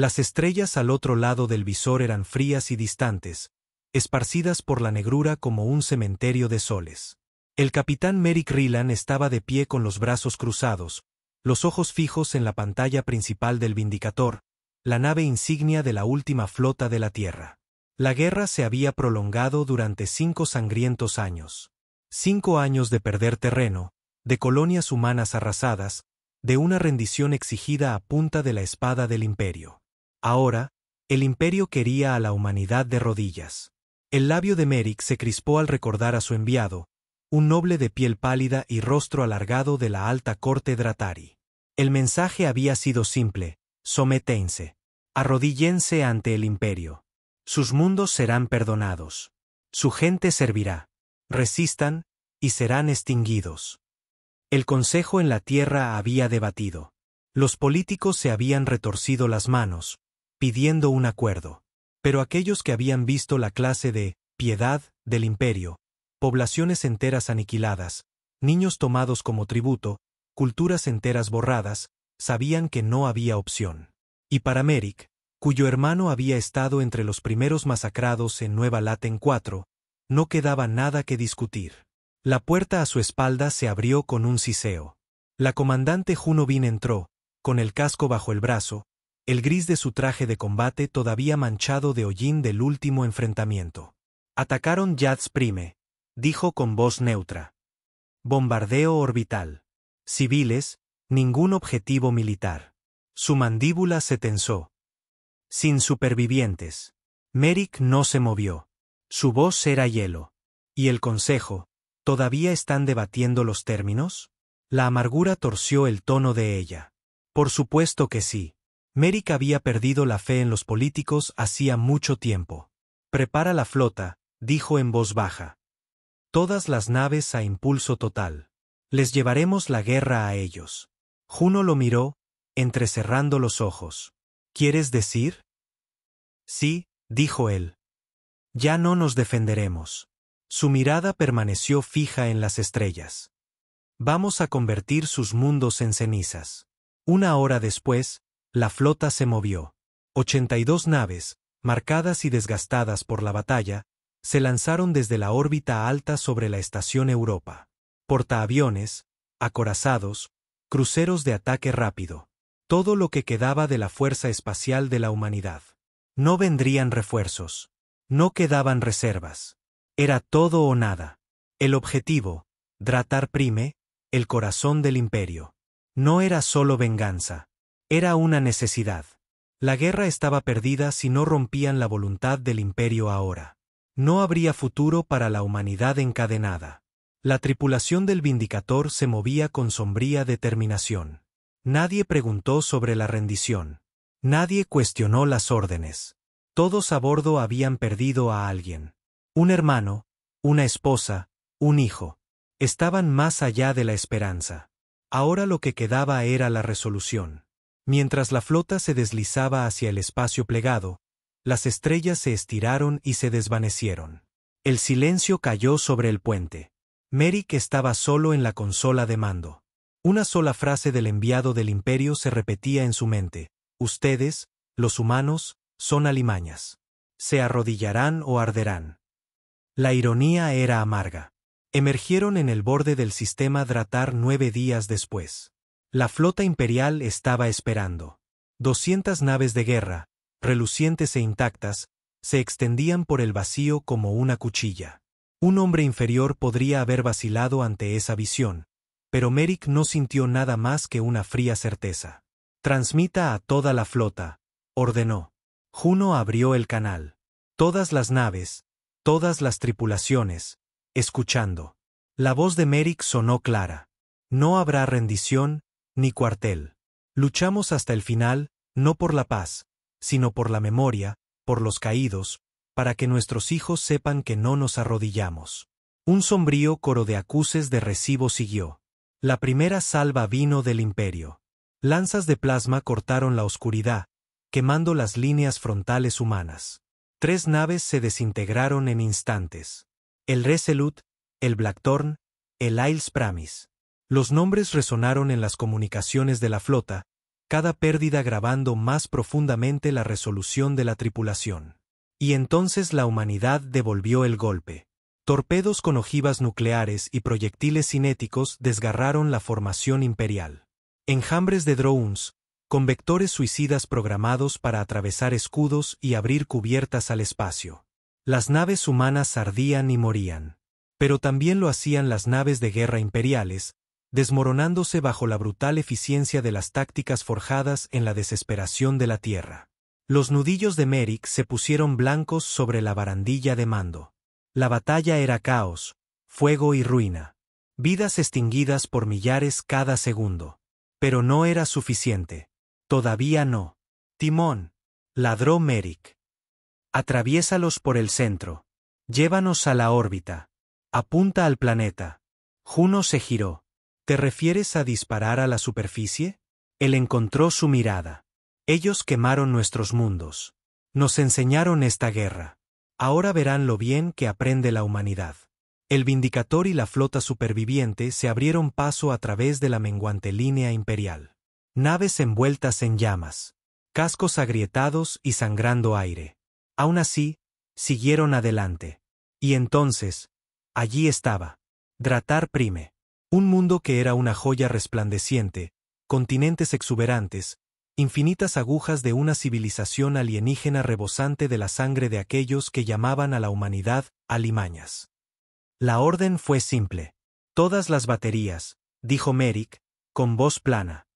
Las estrellas al otro lado del visor eran frías y distantes, esparcidas por la negrura como un cementerio de soles. El capitán Merrick Rylance estaba de pie con los brazos cruzados, los ojos fijos en la pantalla principal del Vindicator, la nave insignia de la última flota de la Tierra. La guerra se había prolongado durante 5 sangrientos años. 5 años de perder terreno, de colonias humanas arrasadas, de una rendición exigida a punta de la espada del Imperio. Ahora, el Imperio quería a la humanidad de rodillas. El labio de Merrick se crispó al recordar a su enviado, un noble de piel pálida y rostro alargado de la alta corte Dratari. El mensaje había sido simple: sométense. Arrodíllense ante el Imperio. Sus mundos serán perdonados. Su gente servirá. Resistan, y serán extinguidos. El Consejo en la Tierra había debatido. Los políticos se habían retorcido las manos, pidiendo un acuerdo. Pero aquellos que habían visto la clase de piedad del Imperio, poblaciones enteras aniquiladas, niños tomados como tributo, culturas enteras borradas, sabían que no había opción. Y para Merrick, cuyo hermano había estado entre los primeros masacrados en Nueva Laten 4, no quedaba nada que discutir. La puerta a su espalda se abrió con un siseo. La comandante Juno Bean entró, con el casco bajo el brazo, el gris de su traje de combate todavía manchado de hollín del último enfrentamiento. Atacaron Yad's Prime, dijo con voz neutra. Bombardeo orbital. Civiles, ningún objetivo militar. Su mandíbula se tensó. Sin supervivientes. Merrick no se movió. Su voz era hielo. ¿Y el Consejo? ¿Todavía están debatiendo los términos? La amargura torció el tono de ella. Por supuesto que sí. Merrick había perdido la fe en los políticos hacía mucho tiempo. Prepara la flota, dijo en voz baja. Todas las naves a impulso total. Les llevaremos la guerra a ellos. Juno lo miró, entrecerrando los ojos. ¿Quieres decir? Sí, dijo él. Ya no nos defenderemos. Su mirada permaneció fija en las estrellas. Vamos a convertir sus mundos en cenizas. 1 hora después, la flota se movió. 82 naves, marcadas y desgastadas por la batalla, se lanzaron desde la órbita alta sobre la estación Europa. Portaaviones, acorazados, cruceros de ataque rápido. Todo lo que quedaba de la fuerza espacial de la humanidad. No vendrían refuerzos. No quedaban reservas. Era todo o nada. El objetivo, Dratar Prime, el corazón del Imperio. No era solo venganza. Era una necesidad. La guerra estaba perdida si no rompían la voluntad del Imperio ahora. No habría futuro para la humanidad encadenada. La tripulación del Vindicator se movía con sombría determinación. Nadie preguntó sobre la rendición. Nadie cuestionó las órdenes. Todos a bordo habían perdido a alguien. Un hermano, una esposa, un hijo. Estaban más allá de la esperanza. Ahora lo que quedaba era la resolución. Mientras la flota se deslizaba hacia el espacio plegado, las estrellas se estiraron y se desvanecieron. El silencio cayó sobre el puente. Merrick estaba solo en la consola de mando. Una sola frase del enviado del Imperio se repetía en su mente. Ustedes, los humanos, son alimañas. Se arrodillarán o arderán. La ironía era amarga. Emergieron en el borde del sistema Dratar 9 días después. La flota imperial estaba esperando. 200 naves de guerra, relucientes e intactas, se extendían por el vacío como una cuchilla. Un hombre inferior podría haber vacilado ante esa visión, pero Merrick no sintió nada más que una fría certeza. Transmita a toda la flota, ordenó. Juno abrió el canal. Todas las naves, todas las tripulaciones, escuchando. La voz de Merrick sonó clara. No habrá rendición, ni cuartel. Luchamos hasta el final, no por la paz, sino por la memoria, por los caídos, para que nuestros hijos sepan que no nos arrodillamos. Un sombrío coro de acuses de recibo siguió. La primera salva vino del Imperio. Lanzas de plasma cortaron la oscuridad, quemando las líneas frontales humanas. 3 naves se desintegraron en instantes. El Resolute, el Blackthorn, el Isles Pramis. Los nombres resonaron en las comunicaciones de la flota, cada pérdida agravando más profundamente la resolución de la tripulación. Y entonces la humanidad devolvió el golpe. Torpedos con ojivas nucleares y proyectiles cinéticos desgarraron la formación imperial. Enjambres de drones, con vectores suicidas programados para atravesar escudos y abrir cubiertas al espacio. Las naves humanas ardían y morían. Pero también lo hacían las naves de guerra imperiales, desmoronándose bajo la brutal eficiencia de las tácticas forjadas en la desesperación de la Tierra. Los nudillos de Merrick se pusieron blancos sobre la barandilla de mando. La batalla era caos, fuego y ruina. Vidas extinguidas por millares cada segundo. Pero no era suficiente. Todavía no. Timón, ladró Merrick. Atraviésalos por el centro. Llévanos a la órbita. Apunta al planeta. Juno se giró. ¿Te refieres a disparar a la superficie? Él encontró su mirada. Ellos quemaron nuestros mundos. Nos enseñaron esta guerra. Ahora verán lo bien que aprende la humanidad. El Vindicator y la flota superviviente se abrieron paso a través de la menguante línea imperial. Naves envueltas en llamas. Cascos agrietados y sangrando aire. Aún así, siguieron adelante. Y entonces, allí estaba. Dratar Prime. Un mundo que era una joya resplandeciente, continentes exuberantes, infinitas agujas de una civilización alienígena rebosante de la sangre de aquellos que llamaban a la humanidad alimañas. La orden fue simple. Todas las baterías, dijo Merrick, con voz plana.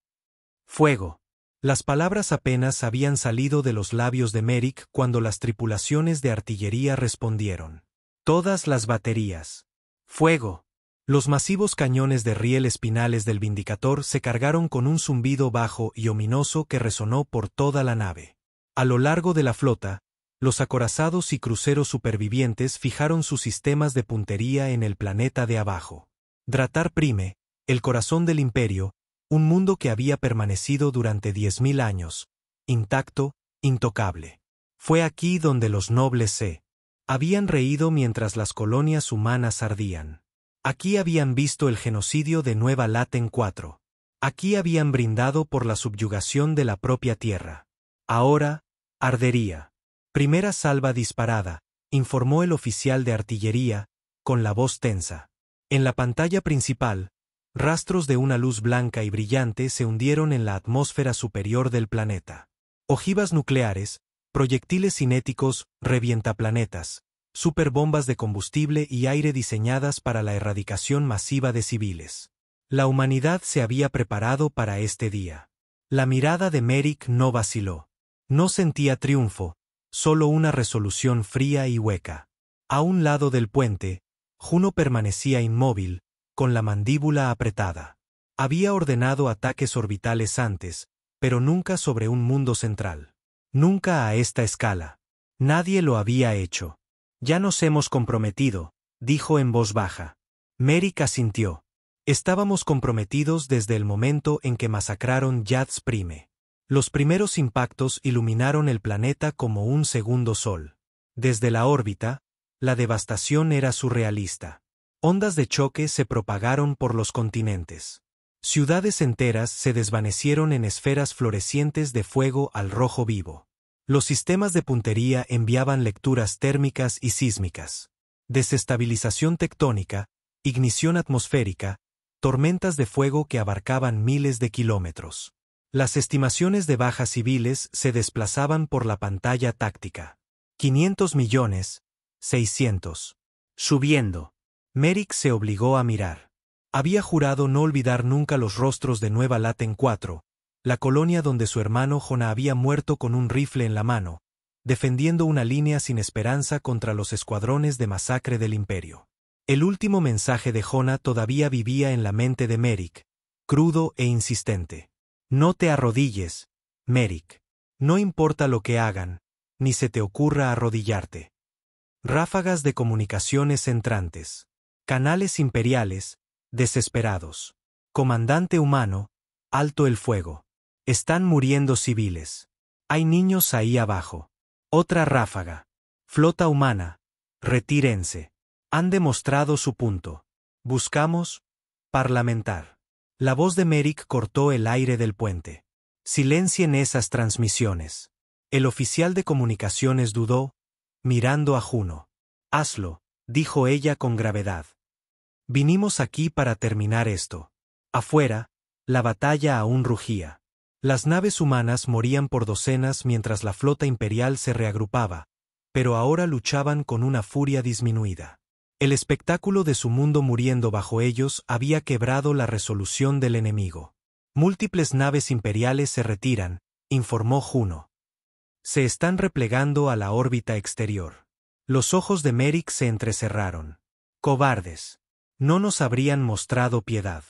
Fuego. Las palabras apenas habían salido de los labios de Merrick cuando las tripulaciones de artillería respondieron. Todas las baterías. Fuego. Los masivos cañones de riel espinales del Vindicator se cargaron con un zumbido bajo y ominoso que resonó por toda la nave. A lo largo de la flota, los acorazados y cruceros supervivientes fijaron sus sistemas de puntería en el planeta de abajo. Dratar Prime, el corazón del imperio, un mundo que había permanecido durante 10.000 años, intacto, intocable. Fue aquí donde los nobles se habían reído mientras las colonias humanas ardían. Aquí habían visto el genocidio de Nueva Laten 4. Aquí habían brindado por la subyugación de la propia tierra. Ahora, ardería. Primera salva disparada, informó el oficial de artillería, con la voz tensa. En la pantalla principal, rastros de una luz blanca y brillante se hundieron en la atmósfera superior del planeta. Ojivas nucleares, proyectiles cinéticos, revientaplanetas, superbombas de combustible y aire diseñadas para la erradicación masiva de civiles. La humanidad se había preparado para este día. La mirada de Merrick no vaciló. No sentía triunfo, solo una resolución fría y hueca. A un lado del puente, Juno permanecía inmóvil, con la mandíbula apretada. Había ordenado ataques orbitales antes, pero nunca sobre un mundo central. Nunca a esta escala. Nadie lo había hecho. Ya nos hemos comprometido, dijo en voz baja. Merrick asintió. Estábamos comprometidos desde el momento en que masacraron Yad's Prime. Los primeros impactos iluminaron el planeta como un segundo sol. Desde la órbita, la devastación era surrealista. Ondas de choque se propagaron por los continentes. Ciudades enteras se desvanecieron en esferas florecientes de fuego al rojo vivo. Los sistemas de puntería enviaban lecturas térmicas y sísmicas. Desestabilización tectónica, ignición atmosférica, tormentas de fuego que abarcaban miles de kilómetros. Las estimaciones de bajas civiles se desplazaban por la pantalla táctica. 500 millones, 600. Subiendo. Merrick se obligó a mirar. Había jurado no olvidar nunca los rostros de Nueva Laten 4, la colonia donde su hermano Jona había muerto con un rifle en la mano, defendiendo una línea sin esperanza contra los escuadrones de masacre del imperio. El último mensaje de Jona todavía vivía en la mente de Merrick, crudo e insistente. No te arrodilles, Merrick. No importa lo que hagan, ni se te ocurra arrodillarte. Ráfagas de comunicaciones entrantes. Canales imperiales, desesperados. Comandante humano, alto el fuego. Están muriendo civiles. Hay niños ahí abajo. Otra ráfaga. Flota humana, retírense. Han demostrado su punto. Buscamos parlamentar. La voz de Merrick cortó el aire del puente. Silencien esas transmisiones. El oficial de comunicaciones dudó, mirando a Juno. Hazlo, dijo ella con gravedad. Vinimos aquí para terminar esto. Afuera, la batalla aún rugía. Las naves humanas morían por docenas mientras la flota imperial se reagrupaba, pero ahora luchaban con una furia disminuida. El espectáculo de su mundo muriendo bajo ellos había quebrado la resolución del enemigo. Múltiples naves imperiales se retiran, informó Juno. Se están replegando a la órbita exterior. Los ojos de Merrick se entrecerraron. Cobardes. No nos habrían mostrado piedad.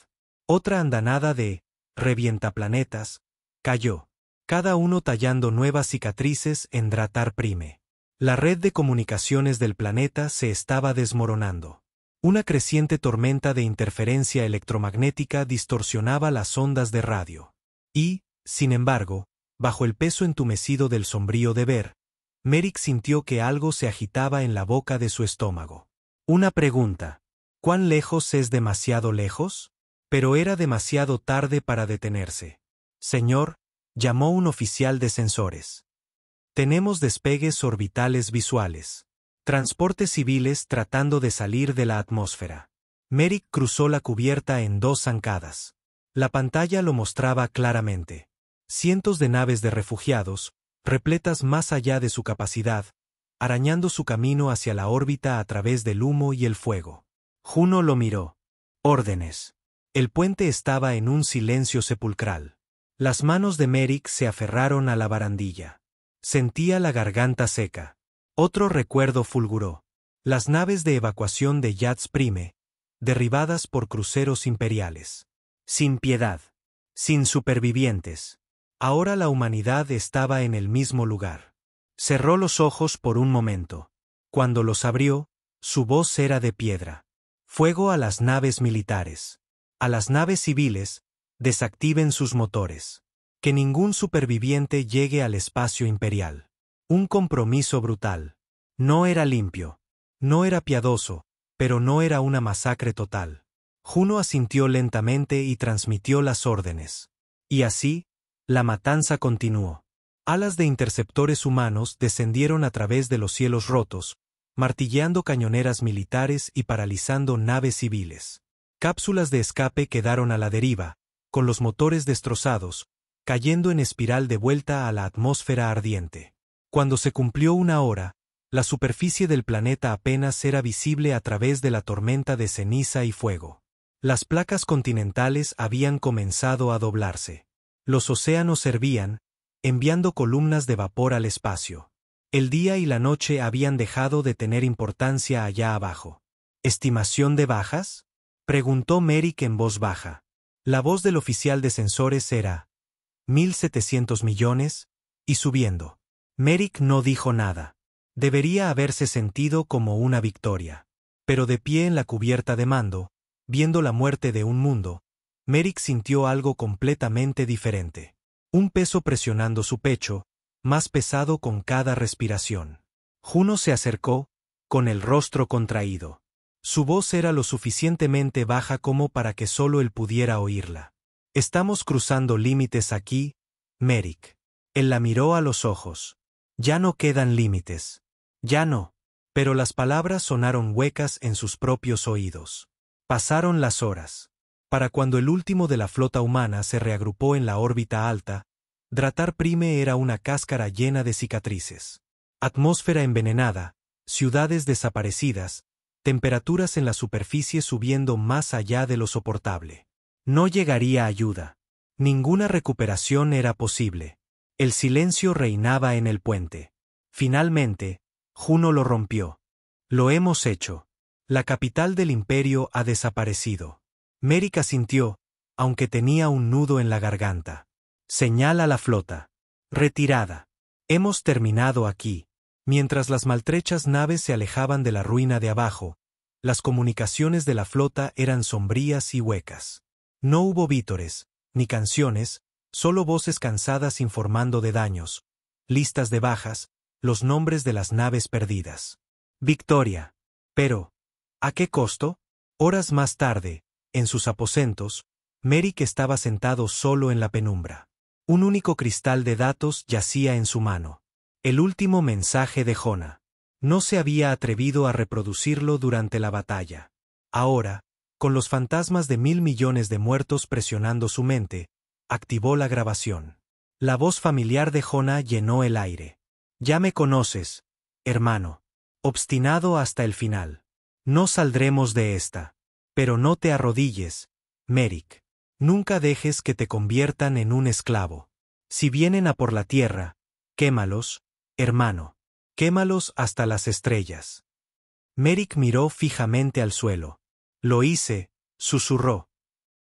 Otra andanada de revientaplanetas cayó, cada uno tallando nuevas cicatrices en Dratar Prime. La red de comunicaciones del planeta se estaba desmoronando. Una creciente tormenta de interferencia electromagnética distorsionaba las ondas de radio. Y, sin embargo, bajo el peso entumecido del sombrío deber, Merrick sintió que algo se agitaba en la boca de su estómago. Una pregunta. ¿Cuán lejos es demasiado lejos? Pero era demasiado tarde para detenerse. Señor, llamó un oficial de sensores. Tenemos despegues orbitales visuales. Transportes civiles tratando de salir de la atmósfera. Merrick cruzó la cubierta en 2 zancadas. La pantalla lo mostraba claramente. Cientos de naves de refugiados, repletas más allá de su capacidad, arañando su camino hacia la órbita a través del humo y el fuego. Juno lo miró. Órdenes. El puente estaba en un silencio sepulcral. Las manos de Merrick se aferraron a la barandilla. Sentía la garganta seca. Otro recuerdo fulguró. Las naves de evacuación de Yats Prime, derribadas por cruceros imperiales. Sin piedad. Sin supervivientes. Ahora la humanidad estaba en el mismo lugar. Cerró los ojos por un momento. Cuando los abrió, su voz era de piedra. Fuego a las naves militares. A las naves civiles, desactiven sus motores. Que ningún superviviente llegue al espacio imperial. Un compromiso brutal. No era limpio. No era piadoso, pero no era una masacre total. Juno asintió lentamente y transmitió las órdenes. Y así, la matanza continuó. Alas de interceptores humanos descendieron a través de los cielos rotos, martilleando cañoneras militares y paralizando naves civiles. Cápsulas de escape quedaron a la deriva, con los motores destrozados, cayendo en espiral de vuelta a la atmósfera ardiente. Cuando se cumplió 1 hora, la superficie del planeta apenas era visible a través de la tormenta de ceniza y fuego. Las placas continentales habían comenzado a doblarse. Los océanos hervían, enviando columnas de vapor al espacio. El día y la noche habían dejado de tener importancia allá abajo. ¿Estimación de bajas?, preguntó Merrick en voz baja. La voz del oficial de sensores era 1.700 millones, y subiendo. Merrick no dijo nada. Debería haberse sentido como una victoria. Pero de pie en la cubierta de mando, viendo la muerte de un mundo, Merrick sintió algo completamente diferente. Un peso presionando su pecho, más pesado con cada respiración. Juno se acercó, con el rostro contraído. Su voz era lo suficientemente baja como para que solo él pudiera oírla. Estamos cruzando límites aquí, Merrick. Él la miró a los ojos. Ya no quedan límites. Ya no. Pero las palabras sonaron huecas en sus propios oídos. Pasaron las horas. Para cuando el último de la flota humana se reagrupó en la órbita alta, Dratar Prime era una cáscara llena de cicatrices. Atmósfera envenenada, ciudades desaparecidas, temperaturas en la superficie subiendo más allá de lo soportable. No llegaría ayuda. Ninguna recuperación era posible. El silencio reinaba en el puente. Finalmente, Juno lo rompió. Lo hemos hecho. La capital del imperio ha desaparecido. Merrick asintió, aunque tenía un nudo en la garganta. Señala la flota. Retirada. Hemos terminado aquí. Mientras las maltrechas naves se alejaban de la ruina de abajo, las comunicaciones de la flota eran sombrías y huecas. No hubo vítores, ni canciones, solo voces cansadas informando de daños, listas de bajas, los nombres de las naves perdidas. Victoria. Pero, ¿a qué costo? Horas más tarde, en sus aposentos, Merrick estaba sentado solo en la penumbra. Un único cristal de datos yacía en su mano. El último mensaje de Jonah. No se había atrevido a reproducirlo durante la batalla. Ahora, con los fantasmas de 1.000 millones de muertos presionando su mente, activó la grabación. La voz familiar de Jonah llenó el aire. Ya me conoces, hermano. Obstinado hasta el final. No saldremos de esta. Pero no te arrodilles, Merrick. Nunca dejes que te conviertan en un esclavo. Si vienen a por la tierra, quémalos, hermano. Quémalos hasta las estrellas. Merrick miró fijamente al suelo. Lo hice, susurró.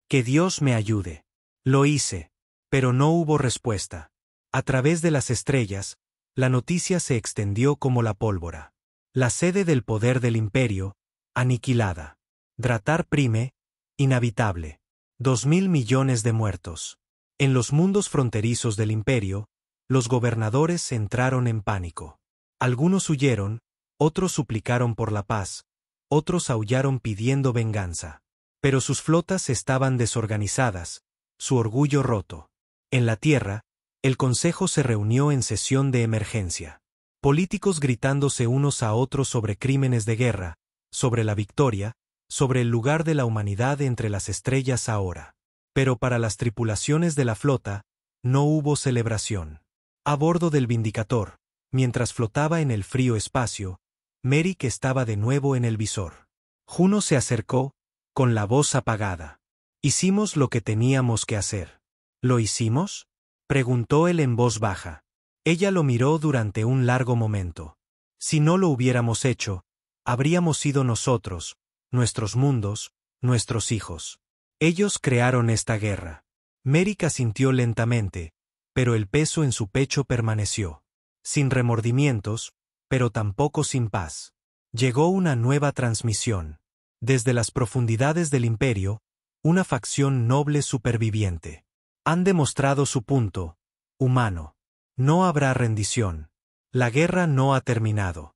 Que Dios me ayude. Lo hice. Pero no hubo respuesta. A través de las estrellas, la noticia se extendió como la pólvora. La sede del poder del imperio, aniquilada. Dratar Prime, inhabitable. 2.000 millones de muertos. En los mundos fronterizos del imperio, los gobernadores entraron en pánico. Algunos huyeron, otros suplicaron por la paz, otros aullaron pidiendo venganza. Pero sus flotas estaban desorganizadas, su orgullo roto. En la tierra, el Consejo se reunió en sesión de emergencia. Políticos gritándose unos a otros sobre crímenes de guerra, sobre la victoria, sobre el lugar de la humanidad entre las estrellas ahora. Pero para las tripulaciones de la flota, no hubo celebración. A bordo del Vindicator, mientras flotaba en el frío espacio, Merrick estaba de nuevo en el visor. Juno se acercó, con la voz apagada. Hicimos lo que teníamos que hacer. ¿Lo hicimos?, preguntó él en voz baja. Ella lo miró durante un largo momento. Si no lo hubiéramos hecho, habríamos sido nosotros, nuestros mundos, nuestros hijos. Ellos crearon esta guerra. Merrick asintió lentamente, pero el peso en su pecho permaneció. Sin remordimientos, pero tampoco sin paz. Llegó una nueva transmisión. Desde las profundidades del imperio, una facción noble superviviente. Han demostrado su punto, humano. No habrá rendición. La guerra no ha terminado.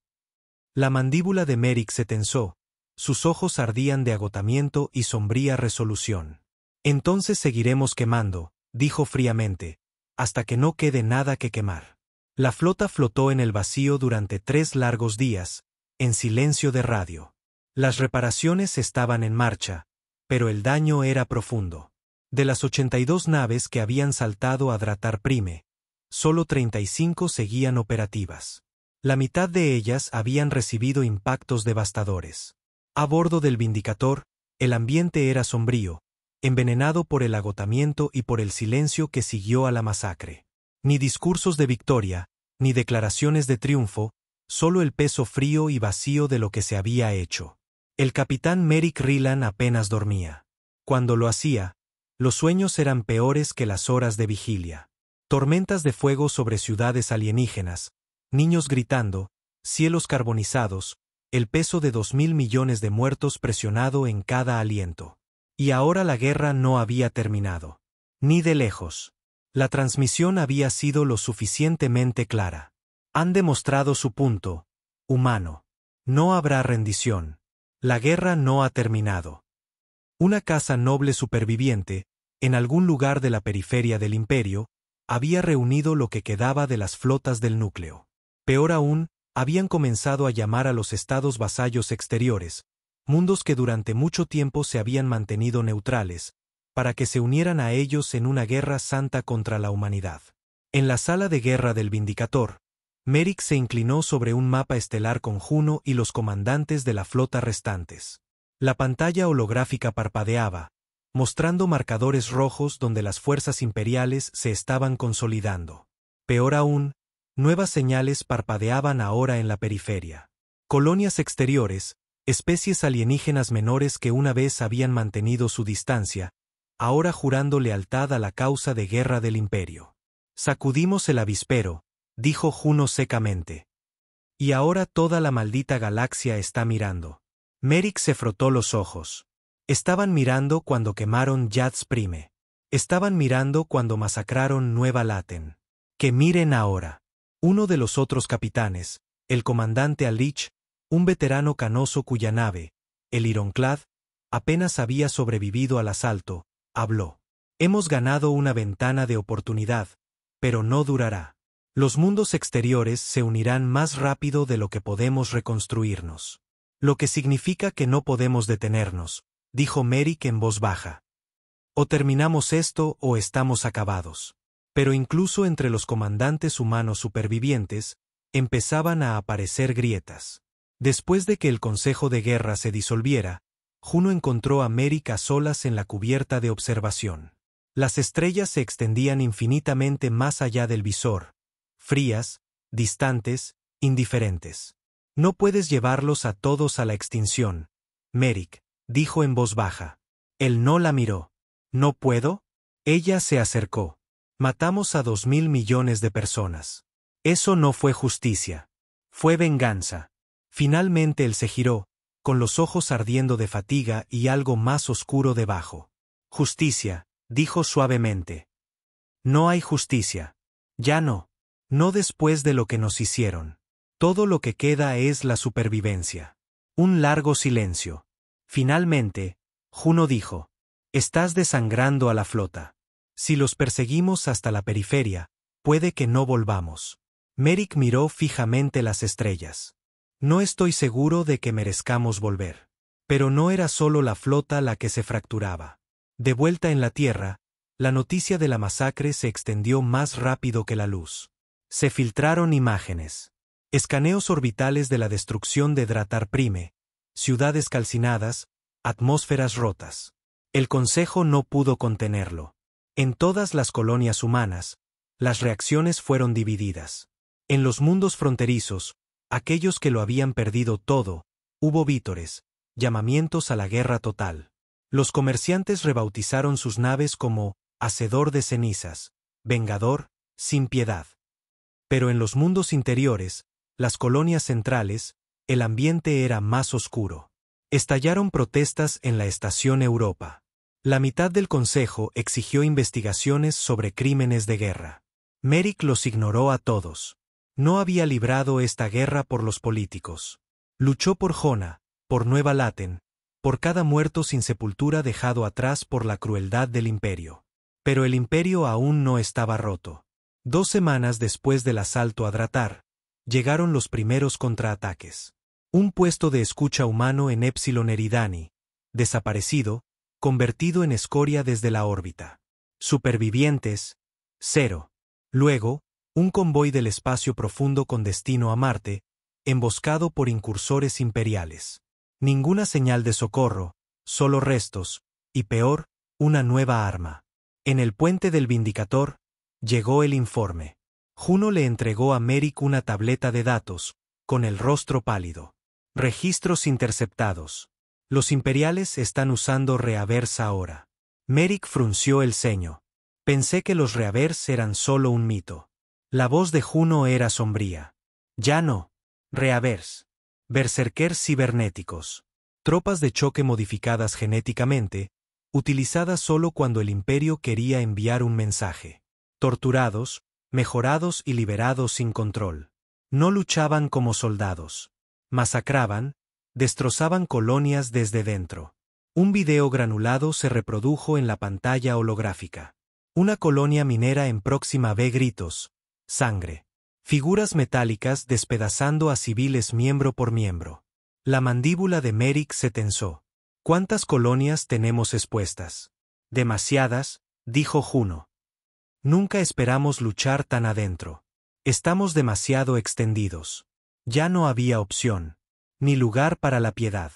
La mandíbula de Merrick se tensó, sus ojos ardían de agotamiento y sombría resolución. Entonces seguiremos quemando, dijo fríamente, hasta que no quede nada que quemar. La flota flotó en el vacío durante 3 largos días, en silencio de radio. Las reparaciones estaban en marcha, pero el daño era profundo. De las 82 naves que habían saltado a Dratar Prime, solo 35 seguían operativas. La mitad de ellas habían recibido impactos devastadores. A bordo del Vindicator, el ambiente era sombrío, envenenado por el agotamiento y por el silencio que siguió a la masacre. Ni discursos de victoria, ni declaraciones de triunfo, solo el peso frío y vacío de lo que se había hecho. El capitán Merrick Rylance apenas dormía. Cuando lo hacía, los sueños eran peores que las horas de vigilia. Tormentas de fuego sobre ciudades alienígenas, niños gritando, cielos carbonizados, el peso de 2.000 millones de muertos presionado en cada aliento. Y ahora la guerra no había terminado. Ni de lejos. La transmisión había sido lo suficientemente clara. Han demostrado su punto, humano. No habrá rendición. La guerra no ha terminado. Una casa noble superviviente, en algún lugar de la periferia del imperio, había reunido lo que quedaba de las flotas del núcleo. Peor aún, habían comenzado a llamar a los estados vasallos exteriores, mundos que durante mucho tiempo se habían mantenido neutrales, para que se unieran a ellos en una guerra santa contra la humanidad. En la sala de guerra del Vindicator, Merrick se inclinó sobre un mapa estelar con Juno y los comandantes de la flota restantes. La pantalla holográfica parpadeaba, mostrando marcadores rojos donde las fuerzas imperiales se estaban consolidando. Peor aún, nuevas señales parpadeaban ahora en la periferia. Colonias exteriores, especies alienígenas menores que una vez habían mantenido su distancia, ahora jurando lealtad a la causa de guerra del imperio. Sacudimos el avispero, dijo Juno secamente. Y ahora toda la maldita galaxia está mirando. Merrick se frotó los ojos. Estaban mirando cuando quemaron Yad's Prime. Estaban mirando cuando masacraron Nueva Laten. Que miren ahora. Uno de los otros capitanes, el comandante Alich, un veterano canoso cuya nave, el Ironclad, apenas había sobrevivido al asalto, habló. Hemos ganado una ventana de oportunidad, pero no durará. Los mundos exteriores se unirán más rápido de lo que podemos reconstruirnos. Lo que significa que no podemos detenernos, dijo Merrick en voz baja. O terminamos esto o estamos acabados. Pero incluso entre los comandantes humanos supervivientes, empezaban a aparecer grietas. Después de que el Consejo de Guerra se disolviera, Juno encontró a Merrick a solas en la cubierta de observación. Las estrellas se extendían infinitamente más allá del visor, frías, distantes, indiferentes. No puedes llevarlos a todos a la extinción, Merrick, dijo en voz baja. Él no la miró. ¿No puedo? Ella se acercó. Matamos a 2.000 millones de personas. Eso no fue justicia. Fue venganza. Finalmente él se giró, con los ojos ardiendo de fatiga y algo más oscuro debajo. Justicia, dijo suavemente. No hay justicia. Ya no. No después de lo que nos hicieron. Todo lo que queda es la supervivencia. Un largo silencio. Finalmente, Juno dijo: estás desangrando a la flota. Si los perseguimos hasta la periferia, puede que no volvamos. Merrick miró fijamente las estrellas. No estoy seguro de que merezcamos volver. Pero no era solo la flota la que se fracturaba. De vuelta en la Tierra, la noticia de la masacre se extendió más rápido que la luz. Se filtraron imágenes. Escaneos orbitales de la destrucción de Dratar Prime, ciudades calcinadas, atmósferas rotas. El Consejo no pudo contenerlo. En todas las colonias humanas, las reacciones fueron divididas. En los mundos fronterizos, aquellos que lo habían perdido todo, hubo vítores, llamamientos a la guerra total. Los comerciantes rebautizaron sus naves como Hacedor de cenizas, Vengador, sin piedad. Pero en los mundos interiores, las colonias centrales, el ambiente era más oscuro. Estallaron protestas en la estación Europa. La mitad del Consejo exigió investigaciones sobre crímenes de guerra. Merrick los ignoró a todos. No había librado esta guerra por los políticos. Luchó por Jona, por Nueva Laten, por cada muerto sin sepultura dejado atrás por la crueldad del Imperio. Pero el Imperio aún no estaba roto. 2 semanas después del asalto a Dratar, llegaron los primeros contraataques. Un puesto de escucha humano en Epsilon Eridani, desaparecido, convertido en escoria desde la órbita. Supervivientes, 0. Luego, un convoy del espacio profundo con destino a Marte, emboscado por incursores imperiales. Ninguna señal de socorro, solo restos, y peor, una nueva arma. En el puente del Vindicator, llegó el informe. Juno le entregó a Merrick una tableta de datos, con el rostro pálido. Registros interceptados. Los imperiales están usando Reavers ahora. Merrick frunció el ceño. Pensé que los Reavers eran solo un mito. La voz de Juno era sombría. Ya no. Reavers. Berserkers cibernéticos. Tropas de choque modificadas genéticamente, utilizadas solo cuando el Imperio quería enviar un mensaje. Torturados, mejorados y liberados sin control. No luchaban como soldados. Masacraban, destrozaban colonias desde dentro. Un video granulado se reprodujo en la pantalla holográfica. Una colonia minera en Próxima B, gritos, sangre. Figuras metálicas despedazando a civiles miembro por miembro. La mandíbula de Merrick se tensó. ¿Cuántas colonias tenemos expuestas? Demasiadas, dijo Juno. Nunca esperamos luchar tan adentro. Estamos demasiado extendidos. Ya no había opción. Ni lugar para la piedad.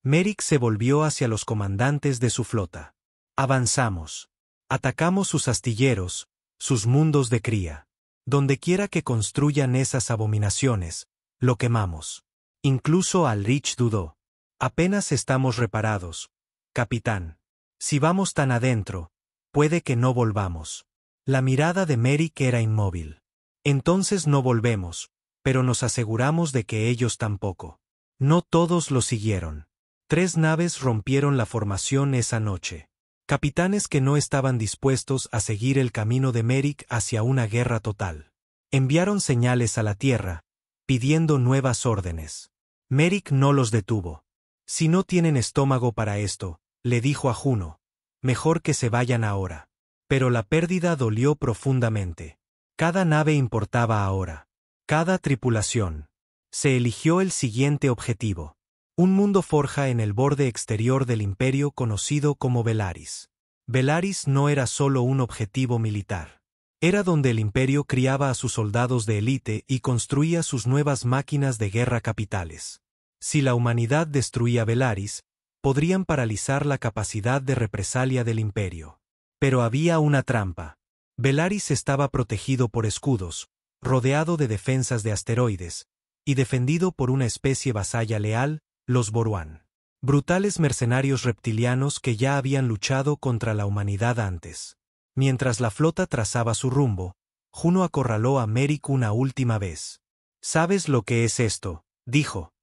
Merrick se volvió hacia los comandantes de su flota. Avanzamos. Atacamos sus astilleros, sus mundos de cría. Dondequiera que construyan esas abominaciones, lo quemamos. Incluso Alrich dudó. Apenas estamos reparados, capitán. Si vamos tan adentro, puede que no volvamos. La mirada de Merrick era inmóvil. Entonces no volvemos, pero nos aseguramos de que ellos tampoco. No todos lo siguieron. 3 naves rompieron la formación esa noche. Capitanes que no estaban dispuestos a seguir el camino de Merrick hacia una guerra total. Enviaron señales a la Tierra, pidiendo nuevas órdenes. Merrick no los detuvo. Si no tienen estómago para esto, le dijo a Juno, mejor que se vayan ahora. Pero la pérdida dolió profundamente. Cada nave importaba ahora. Cada tripulación. Se eligió el siguiente objetivo. Un mundo forja en el borde exterior del imperio conocido como Velaris. Velaris no era solo un objetivo militar. Era donde el imperio criaba a sus soldados de élite y construía sus nuevas máquinas de guerra capitales. Si la humanidad destruía Velaris, podrían paralizar la capacidad de represalia del imperio. Pero había una trampa. Velaris estaba protegido por escudos, rodeado de defensas de asteroides, y defendido por una especie vasalla leal, los Boruan. Brutales mercenarios reptilianos que ya habían luchado contra la humanidad antes. Mientras la flota trazaba su rumbo, Juno acorraló a Merrick una última vez. «¿Sabes lo que es esto?», dijo.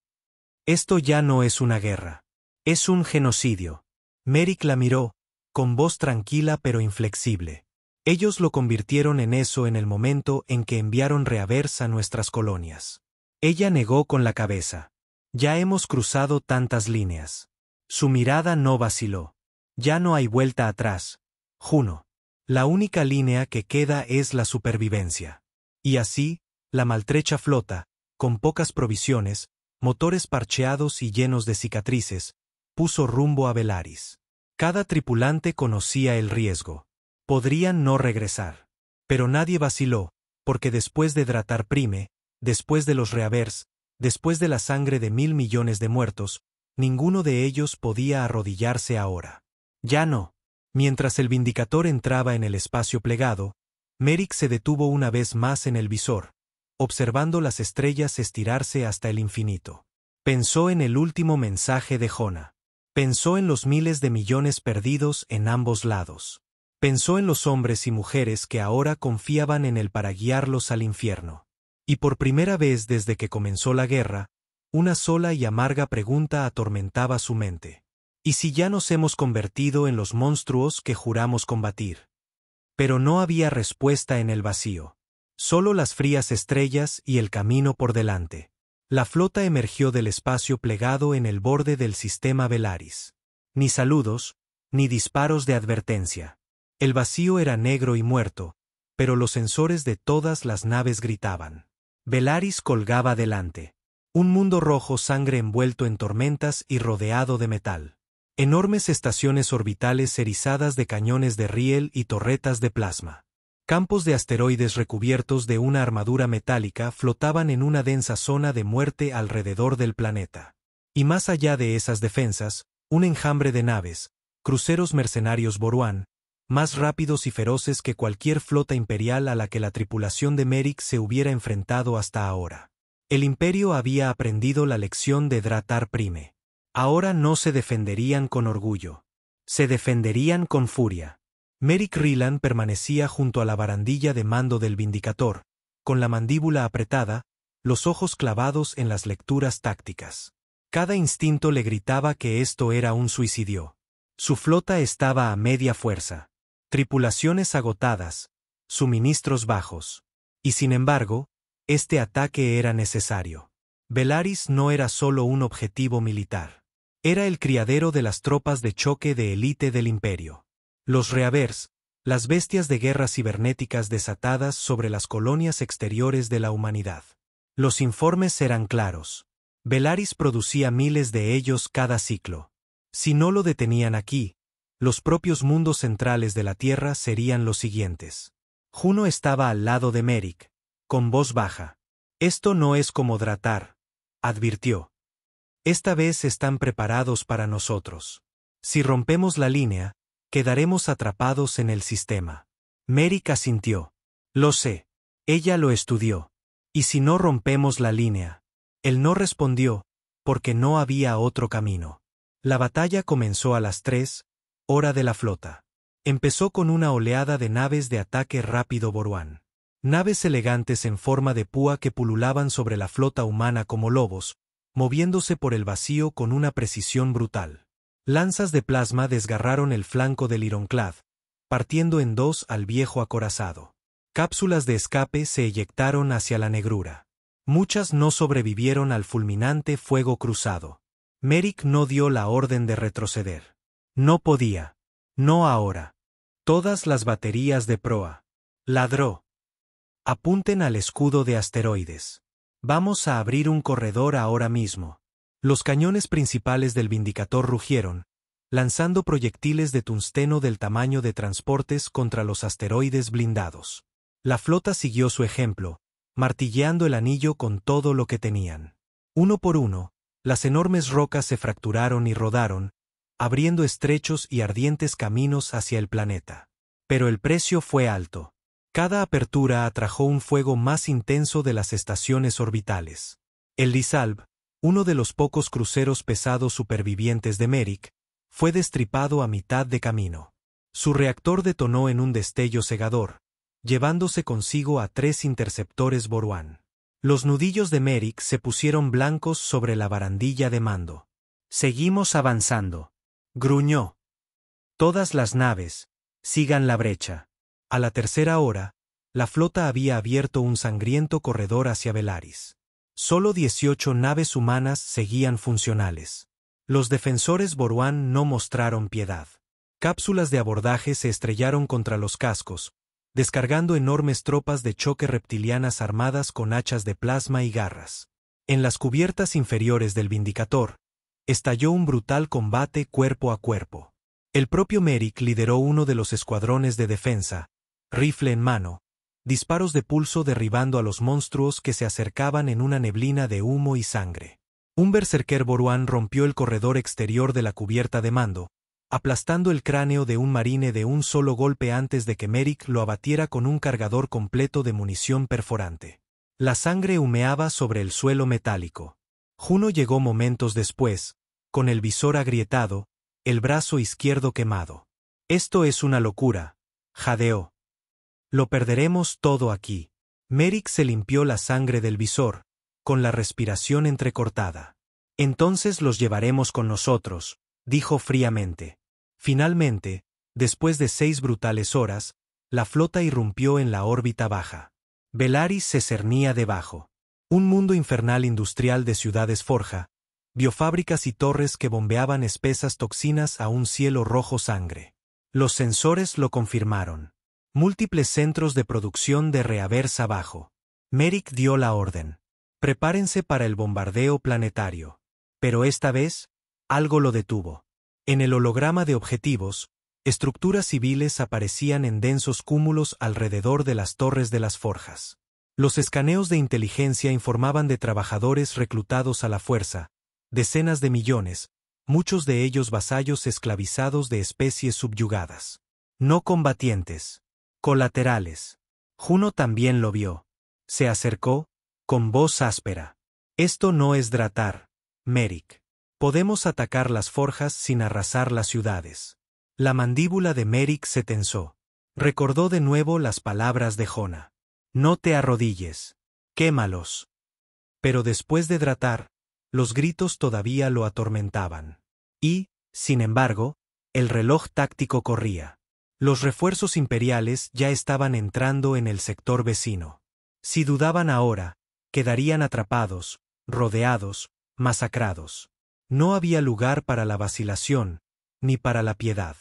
«Esto ya no es una guerra. Es un genocidio». Merrick la miró, con voz tranquila pero inflexible. «Ellos lo convirtieron en eso en el momento en que enviaron reavers a nuestras colonias». Ella negó con la cabeza. «Ya hemos cruzado tantas líneas». Su mirada no vaciló. «Ya no hay vuelta atrás, Juno. La única línea que queda es la supervivencia». Y así, la maltrecha flota, con pocas provisiones, motores parcheados y llenos de cicatrices, puso rumbo a Velaris. Cada tripulante conocía el riesgo. Podrían no regresar. Pero nadie vaciló, porque después de Dratar Prime, después de los reavers, después de la sangre de 1.000 millones de muertos, ninguno de ellos podía arrodillarse ahora. Ya no. Mientras el Vindicator entraba en el espacio plegado, Merrick se detuvo una vez más en el visor, observando las estrellas estirarse hasta el infinito. Pensó en el último mensaje de Jona. Pensó en los miles de millones perdidos en ambos lados. Pensó en los hombres y mujeres que ahora confiaban en él para guiarlos al infierno. Y por primera vez desde que comenzó la guerra, una sola y amarga pregunta atormentaba su mente. ¿Y si ya nos hemos convertido en los monstruos que juramos combatir? Pero no había respuesta en el vacío. Solo las frías estrellas y el camino por delante. La flota emergió del espacio plegado en el borde del sistema Velaris. Ni saludos, ni disparos de advertencia. El vacío era negro y muerto, pero los sensores de todas las naves gritaban. Velaris colgaba delante. Un mundo rojo sangre envuelto en tormentas y rodeado de metal. Enormes estaciones orbitales erizadas de cañones de riel y torretas de plasma. Campos de asteroides recubiertos de una armadura metálica flotaban en una densa zona de muerte alrededor del planeta. Y más allá de esas defensas, un enjambre de naves, cruceros mercenarios Boruan, más rápidos y feroces que cualquier flota imperial a la que la tripulación de Merrick se hubiera enfrentado hasta ahora. El imperio había aprendido la lección de Dratar Prime. Ahora no se defenderían con orgullo. Se defenderían con furia. Merrick Rylance permanecía junto a la barandilla de mando del Vindicator, con la mandíbula apretada, los ojos clavados en las lecturas tácticas. Cada instinto le gritaba que esto era un suicidio. Su flota estaba a media fuerza. Tripulaciones agotadas, suministros bajos. Y sin embargo, este ataque era necesario. Velaris no era solo un objetivo militar. Era el criadero de las tropas de choque de élite del imperio. Los reavers, las bestias de guerra cibernéticas desatadas sobre las colonias exteriores de la humanidad. Los informes eran claros. Velaris producía miles de ellos cada ciclo. Si no lo detenían aquí, los propios mundos centrales de la Tierra serían los siguientes. Juno estaba al lado de Merrick, con voz baja. «Esto no es como Dratar», advirtió. «Esta vez están preparados para nosotros. Si rompemos la línea, quedaremos atrapados en el sistema». Merrick asintió. «Lo sé. Ella lo estudió. ¿Y si no rompemos la línea?». Él no respondió, porque no había otro camino. La batalla comenzó a las 3, hora de la flota. Empezó con una oleada de naves de ataque rápido Boruan. Naves elegantes en forma de púa que pululaban sobre la flota humana como lobos, moviéndose por el vacío con una precisión brutal. Lanzas de plasma desgarraron el flanco del Ironclad, partiendo en dos al viejo acorazado. Cápsulas de escape se eyectaron hacia la negrura. Muchas no sobrevivieron al fulminante fuego cruzado. Merrick no dio la orden de retroceder. No podía. No ahora. Todas las baterías de proa. Ladró. Apunten al escudo de asteroides. Vamos a abrir un corredor ahora mismo. Los cañones principales del Vindicator rugieron, lanzando proyectiles de tungsteno del tamaño de transportes contra los asteroides blindados. La flota siguió su ejemplo, martilleando el anillo con todo lo que tenían. Uno por uno, las enormes rocas se fracturaron y rodaron, abriendo estrechos y ardientes caminos hacia el planeta. Pero el precio fue alto. Cada apertura atrajo un fuego más intenso de las estaciones orbitales. El Lizalb, uno de los pocos cruceros pesados supervivientes de Merrick, fue destripado a mitad de camino. Su reactor detonó en un destello cegador, llevándose consigo a 3 interceptores Boruan. Los nudillos de Merrick se pusieron blancos sobre la barandilla de mando. «Seguimos avanzando», gruñó. «Todas las naves, sigan la brecha». A la tercera hora, la flota había abierto un sangriento corredor hacia Velaris. Solo 18 naves humanas seguían funcionales. Los defensores Boruan no mostraron piedad. Cápsulas de abordaje se estrellaron contra los cascos, descargando enormes tropas de choque reptilianas armadas con hachas de plasma y garras. En las cubiertas inferiores del Vindicator, estalló un brutal combate cuerpo a cuerpo. El propio Merrick lideró uno de los escuadrones de defensa, rifle en mano, disparos de pulso derribando a los monstruos que se acercaban en una neblina de humo y sangre. Un berserker Boruan rompió el corredor exterior de la cubierta de mando, aplastando el cráneo de un marine de un solo golpe antes de que Merrick lo abatiera con un cargador completo de munición perforante. La sangre humeaba sobre el suelo metálico. Juno llegó momentos después, con el visor agrietado, el brazo izquierdo quemado. «Esto es una locura», jadeó. «Lo perderemos todo aquí». Merrick se limpió la sangre del visor, con la respiración entrecortada. «Entonces los llevaremos con nosotros», dijo fríamente. Finalmente, después de 6 brutales horas, la flota irrumpió en la órbita baja. Velaris se cernía debajo. Un mundo infernal industrial de ciudades forja, biofábricas y torres que bombeaban espesas toxinas a un cielo rojo sangre. Los sensores lo confirmaron. Múltiples centros de producción de Reavers abajo. Merrick dio la orden. «Prepárense para el bombardeo planetario». Pero esta vez, algo lo detuvo. En el holograma de objetivos, estructuras civiles aparecían en densos cúmulos alrededor de las torres de las forjas. Los escaneos de inteligencia informaban de trabajadores reclutados a la fuerza, decenas de millones, muchos de ellos vasallos esclavizados de especies subyugadas. No combatientes. Colaterales. Juno también lo vio. Se acercó, con voz áspera. «Esto no es Dratar, Merrick. Podemos atacar las forjas sin arrasar las ciudades». La mandíbula de Merrick se tensó. Recordó de nuevo las palabras de Jona. «No te arrodilles. Quémalos». Pero después de Dratar, los gritos todavía lo atormentaban. Y, sin embargo, el reloj táctico corría. Los refuerzos imperiales ya estaban entrando en el sector vecino. Si dudaban ahora, quedarían atrapados, rodeados, masacrados. No había lugar para la vacilación, ni para la piedad.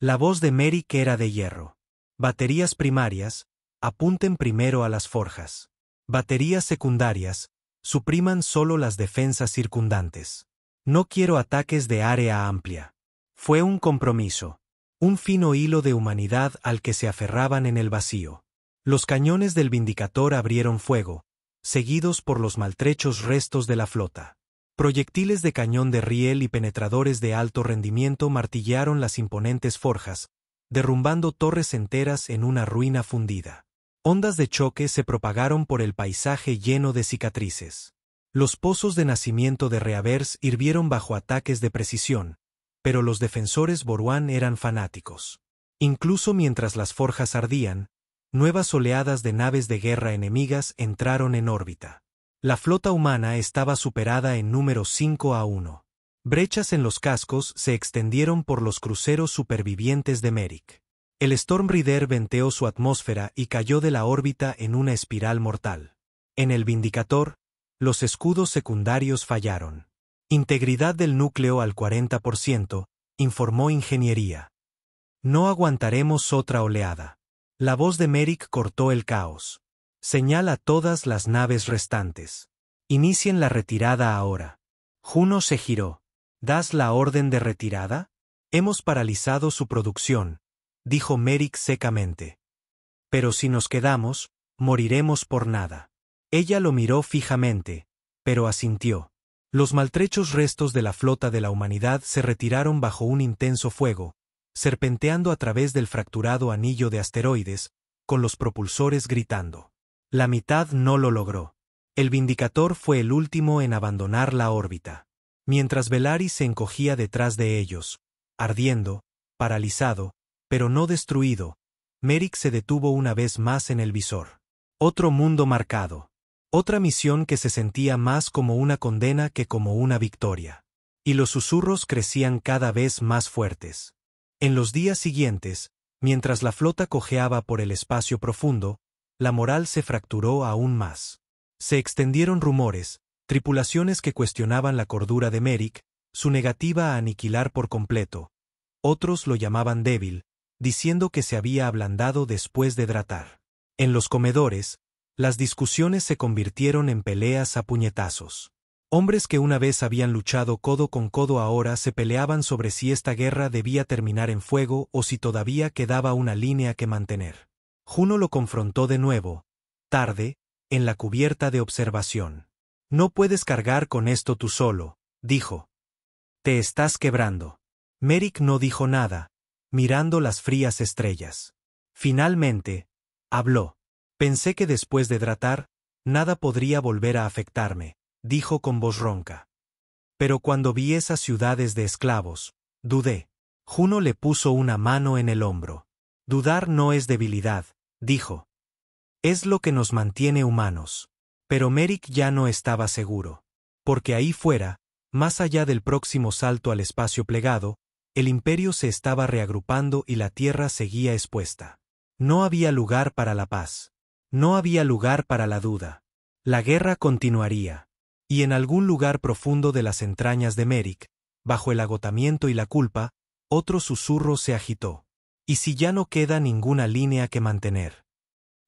La voz de Merrick era de hierro. «Baterías primarias, apunten primero a las forjas. Baterías secundarias, supriman solo las defensas circundantes. No quiero ataques de área amplia». Fue un compromiso. Un fino hilo de humanidad al que se aferraban en el vacío. Los cañones del Vindicator abrieron fuego, seguidos por los maltrechos restos de la flota. Proyectiles de cañón de riel y penetradores de alto rendimiento martillearon las imponentes forjas, derrumbando torres enteras en una ruina fundida. Ondas de choque se propagaron por el paisaje lleno de cicatrices. Los pozos de nacimiento de Reavers hirvieron bajo ataques de precisión, pero los defensores Boruan eran fanáticos. Incluso mientras las forjas ardían, nuevas oleadas de naves de guerra enemigas entraron en órbita. La flota humana estaba superada en número 5-1. Brechas en los cascos se extendieron por los cruceros supervivientes de Merrick. El Storm Reader venteó su atmósfera y cayó de la órbita en una espiral mortal. En el Vindicator, los escudos secundarios fallaron. «Integridad del núcleo al 40%, informó Ingeniería». No aguantaremos otra oleada. La voz de Merrick cortó el caos. Señala a todas las naves restantes. Inicien la retirada ahora. Juno se giró. ¿Das la orden de retirada? Hemos paralizado su producción, dijo Merrick secamente. Pero si nos quedamos, moriremos por nada. Ella lo miró fijamente, pero asintió. Los maltrechos restos de la flota de la humanidad se retiraron bajo un intenso fuego, serpenteando a través del fracturado anillo de asteroides, con los propulsores gritando. La mitad no lo logró. El Vindicator fue el último en abandonar la órbita. Mientras Velaris se encogía detrás de ellos, ardiendo, paralizado, pero no destruido, Merrick se detuvo una vez más en el visor. Otro mundo marcado. Otra misión que se sentía más como una condena que como una victoria. Y los susurros crecían cada vez más fuertes. En los días siguientes, mientras la flota cojeaba por el espacio profundo, la moral se fracturó aún más. Se extendieron rumores, tripulaciones que cuestionaban la cordura de Merrick, su negativa a aniquilar por completo. Otros lo llamaban débil, diciendo que se había ablandado después de dratar. En los comedores, las discusiones se convirtieron en peleas a puñetazos. Hombres que una vez habían luchado codo con codo ahora se peleaban sobre si esta guerra debía terminar en fuego o si todavía quedaba una línea que mantener. Juno lo confrontó de nuevo, tarde, en la cubierta de observación. No puedes cargar con esto tú solo, dijo. Te estás quebrando. Merrick no dijo nada, mirando las frías estrellas. Finalmente, habló. Pensé que después de dratar, nada podría volver a afectarme, dijo con voz ronca. Pero cuando vi esas ciudades de esclavos, dudé. Juno le puso una mano en el hombro. Dudar no es debilidad, dijo. Es lo que nos mantiene humanos. Pero Merrick ya no estaba seguro. Porque ahí fuera, más allá del próximo salto al espacio plegado, el imperio se estaba reagrupando y la tierra seguía expuesta. No había lugar para la paz. No había lugar para la duda. La guerra continuaría. Y en algún lugar profundo de las entrañas de Merrick, bajo el agotamiento y la culpa, otro susurro se agitó. ¿Y si ya no queda ninguna línea que mantener?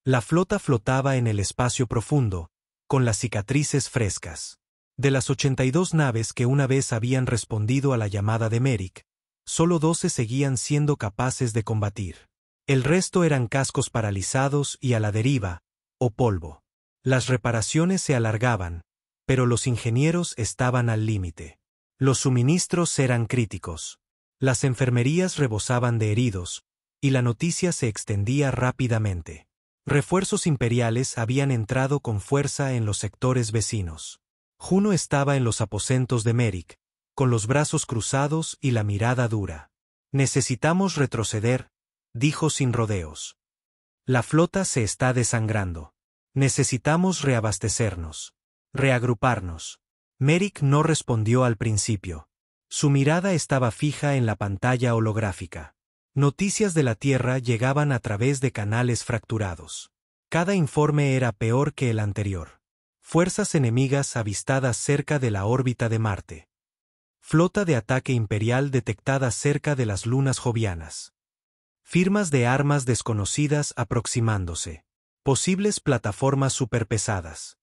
La flota flotaba en el espacio profundo, con las cicatrices frescas. De las 82 naves que una vez habían respondido a la llamada de Merrick, solo 12 seguían siendo capaces de combatir. El resto eran cascos paralizados y a la deriva, o polvo. Las reparaciones se alargaban, pero los ingenieros estaban al límite. Los suministros eran críticos. Las enfermerías rebosaban de heridos, y la noticia se extendía rápidamente. Refuerzos imperiales habían entrado con fuerza en los sectores vecinos. Juno estaba en los aposentos de Merrick, con los brazos cruzados y la mirada dura. Necesitamos retroceder, dijo sin rodeos. La flota se está desangrando. Necesitamos reabastecernos. Reagruparnos. Merrick no respondió al principio. Su mirada estaba fija en la pantalla holográfica. Noticias de la Tierra llegaban a través de canales fracturados. Cada informe era peor que el anterior. Fuerzas enemigas avistadas cerca de la órbita de Marte. Flota de ataque imperial detectada cerca de las lunas jovianas. Firmas de armas desconocidas aproximándose. Posibles plataformas superpesadas.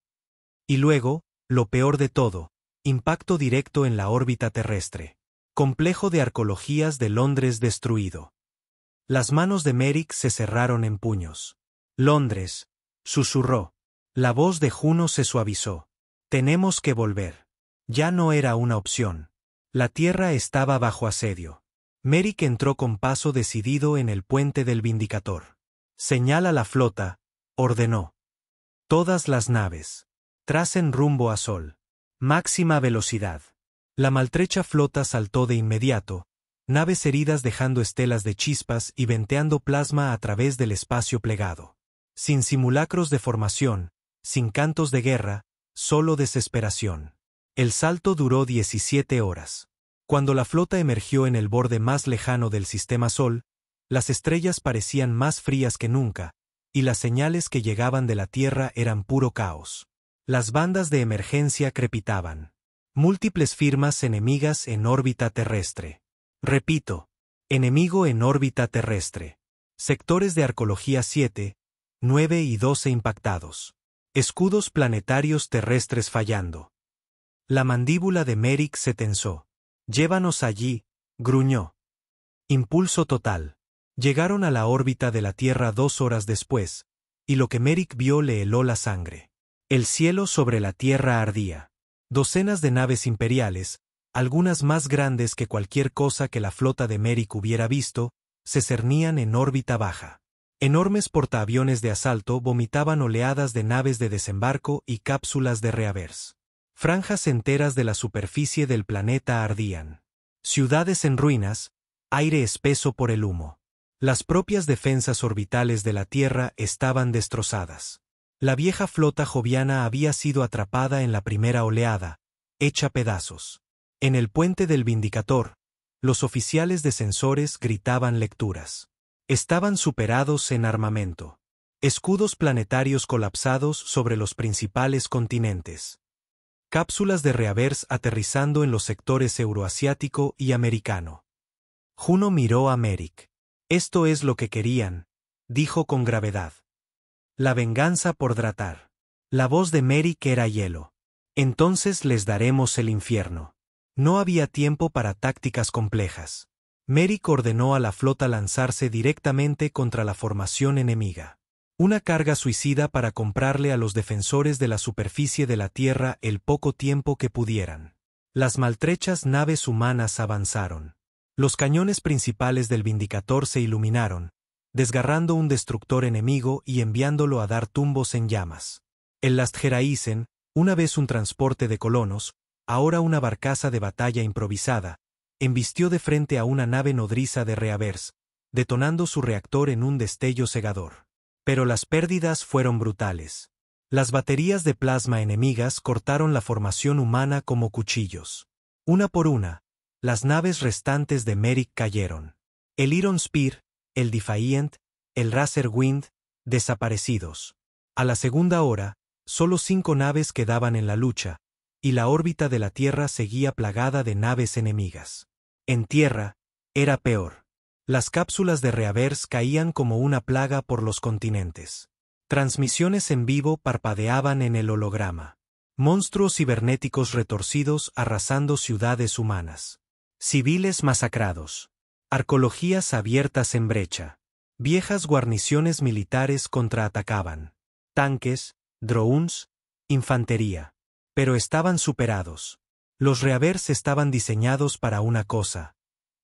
Y luego, lo peor de todo, impacto directo en la órbita terrestre. Complejo de arqueologías de Londres destruido. Las manos de Merrick se cerraron en puños. Londres, susurró. La voz de Juno se suavizó. Tenemos que volver. Ya no era una opción. La Tierra estaba bajo asedio. Merrick entró con paso decidido en el puente del Vindicator. Señala la flota, ordenó. Todas las naves. Tracen rumbo a Sol. Máxima velocidad. La maltrecha flota saltó de inmediato, naves heridas dejando estelas de chispas y venteando plasma a través del espacio plegado. Sin simulacros de formación, sin cantos de guerra, solo desesperación. El salto duró 17 horas. Cuando la flota emergió en el borde más lejano del sistema Sol, las estrellas parecían más frías que nunca, y las señales que llegaban de la Tierra eran puro caos. Las bandas de emergencia crepitaban. Múltiples firmas enemigas en órbita terrestre. Repito, Enemigo en órbita terrestre. Sectores de arcología 7, 9 y 12 impactados. Escudos planetarios terrestres fallando. La mandíbula de Merrick se tensó. Llévanos allí, gruñó. Impulso total. Llegaron a la órbita de la Tierra 2 horas después, y lo que Merrick vio le heló la sangre. El cielo sobre la Tierra ardía. Docenas de naves imperiales, algunas más grandes que cualquier cosa que la flota de Merrick hubiera visto, se cernían en órbita baja. Enormes portaaviones de asalto vomitaban oleadas de naves de desembarco y cápsulas de reavers. Franjas enteras de la superficie del planeta ardían. Ciudades en ruinas, aire espeso por el humo. Las propias defensas orbitales de la Tierra estaban destrozadas. La vieja flota joviana había sido atrapada en la primera oleada, hecha pedazos. En el puente del Vindicator, los oficiales de sensores gritaban lecturas. Estaban superados en armamento. Escudos planetarios colapsados sobre los principales continentes. Cápsulas de reavers aterrizando en los sectores euroasiático y americano. Juno miró a Merrick. Esto es lo que querían, dijo con gravedad. La venganza por Dratar. La voz de Merrick era hielo. Entonces les daremos el infierno. No había tiempo para tácticas complejas. Merrick ordenó a la flota lanzarse directamente contra la formación enemiga. Una carga suicida para comprarle a los defensores de la superficie de la Tierra el poco tiempo que pudieran. Las maltrechas naves humanas avanzaron. Los cañones principales del Vindicator se iluminaron, desgarrando un destructor enemigo y enviándolo a dar tumbos en llamas. El Lastgeraisen, una vez un transporte de colonos, ahora una barcaza de batalla improvisada, embistió de frente a una nave nodriza de reavers, detonando su reactor en un destello cegador. Pero las pérdidas fueron brutales. Las baterías de plasma enemigas cortaron la formación humana como cuchillos. Una por una, las naves restantes de Merrick cayeron. El Iron Spear, el Defiant, el Racer Wind, desaparecidos. A la segunda hora, solo 5 naves quedaban en la lucha, y la órbita de la Tierra seguía plagada de naves enemigas. En tierra, era peor. Las cápsulas de reavers caían como una plaga por los continentes. Transmisiones en vivo parpadeaban en el holograma. Monstruos cibernéticos retorcidos arrasando ciudades humanas. Civiles masacrados. Arcologías abiertas en brecha. Viejas guarniciones militares contraatacaban. Tanques, drones, infantería. Pero estaban superados. Los reavers estaban diseñados para una cosa: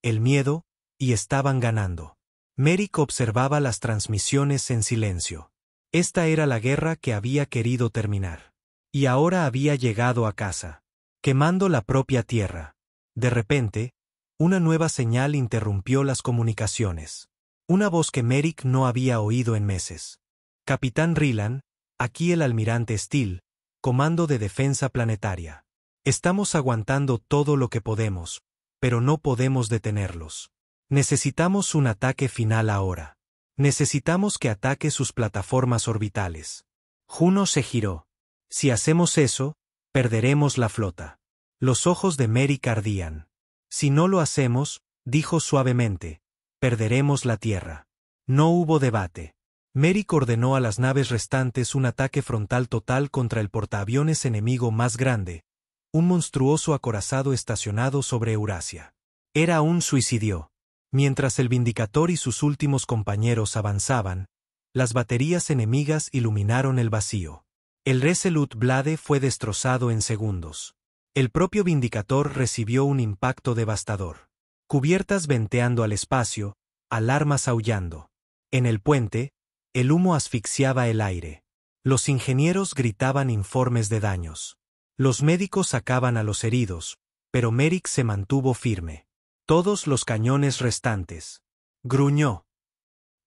el miedo, y estaban ganando. Merrick observaba las transmisiones en silencio. Esta era la guerra que había querido terminar. Y ahora había llegado a casa, quemando la propia Tierra. De repente, una nueva señal interrumpió las comunicaciones. Una voz que Merrick no había oído en meses. Capitán Rieland, aquí el almirante Steele, Comando de Defensa Planetaria. Estamos aguantando todo lo que podemos, pero no podemos detenerlos. Necesitamos un ataque final ahora. Necesitamos que ataque sus plataformas orbitales. Juno se giró. Si hacemos eso, perderemos la flota. Los ojos de Merrick ardían. Si no lo hacemos, dijo suavemente, perderemos la Tierra. No hubo debate. Merrick ordenó a las naves restantes un ataque frontal total contra el portaaviones enemigo más grande, un monstruoso acorazado estacionado sobre Eurasia. Era un suicidio. Mientras el Vindicator y sus últimos compañeros avanzaban, las baterías enemigas iluminaron el vacío. El Resolute Blade fue destrozado en segundos. El propio Vindicator recibió un impacto devastador. Cubiertas venteando al espacio, alarmas aullando. En el puente, el humo asfixiaba el aire. Los ingenieros gritaban informes de daños. Los médicos sacaban a los heridos, pero Merrick se mantuvo firme. Todos los cañones restantes. Gruñó.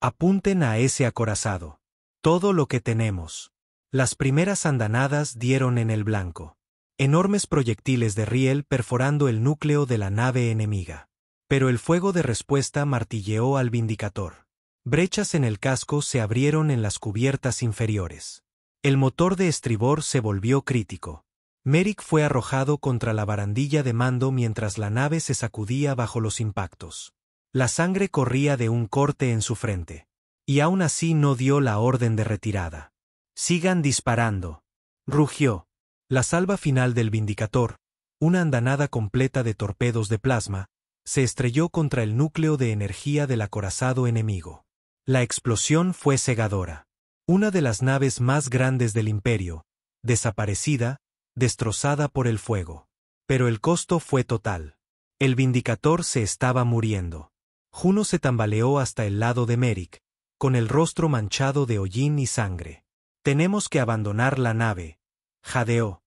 Apunten a ese acorazado. Todo lo que tenemos. Las primeras andanadas dieron en el blanco. Enormes proyectiles de riel perforando el núcleo de la nave enemiga. Pero el fuego de respuesta martilleó al Vindicator. Brechas en el casco se abrieron en las cubiertas inferiores. El motor de estribor se volvió crítico. Merrick fue arrojado contra la barandilla de mando mientras la nave se sacudía bajo los impactos. La sangre corría de un corte en su frente. Y aún así no dio la orden de retirada. «Sigan disparando», rugió. La salva final del Vindicator, una andanada completa de torpedos de plasma, se estrelló contra el núcleo de energía del acorazado enemigo. La explosión fue cegadora. Una de las naves más grandes del Imperio, desaparecida, destrozada por el fuego. Pero el costo fue total. El Vindicator se estaba muriendo. Juno se tambaleó hasta el lado de Merrick, con el rostro manchado de hollín y sangre. «Tenemos que abandonar la nave», jadeó.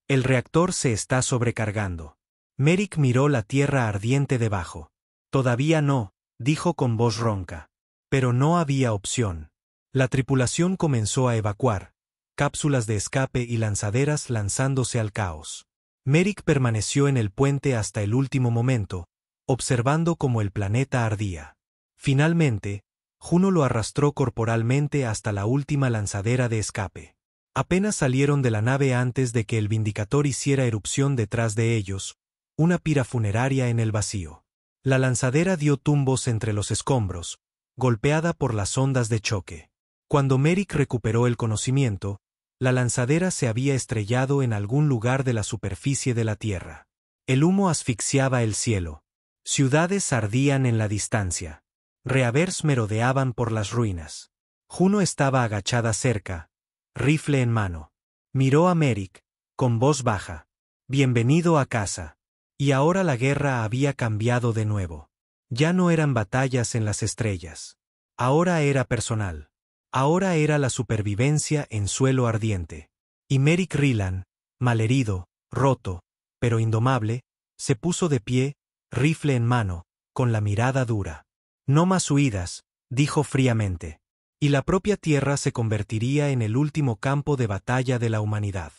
«El reactor se está sobrecargando». Merrick miró la tierra ardiente debajo. «Todavía no», dijo con voz ronca. Pero no había opción. La tripulación comenzó a evacuar, cápsulas de escape y lanzaderas lanzándose al caos. Merrick permaneció en el puente hasta el último momento, observando cómo el planeta ardía. Finalmente, Juno lo arrastró corporalmente hasta la última lanzadera de escape. Apenas salieron de la nave antes de que el Vindicator hiciera erupción detrás de ellos, una pira funeraria en el vacío. La lanzadera dio tumbos entre los escombros, golpeada por las ondas de choque. Cuando Merrick recuperó el conocimiento, la lanzadera se había estrellado en algún lugar de la superficie de la Tierra. El humo asfixiaba el cielo. Ciudades ardían en la distancia. Reavers merodeaban por las ruinas. Juno estaba agachada cerca, rifle en mano. Miró a Merrick, con voz baja. «Bienvenido a casa». Y ahora la guerra había cambiado de nuevo. Ya no eran batallas en las estrellas. Ahora era personal. Ahora era la supervivencia en suelo ardiente. Y Merrick Rylance, malherido, roto, pero indomable, se puso de pie, rifle en mano, con la mirada dura. «No más huidas», dijo fríamente. Y la propia Tierra se convertiría en el último campo de batalla de la humanidad.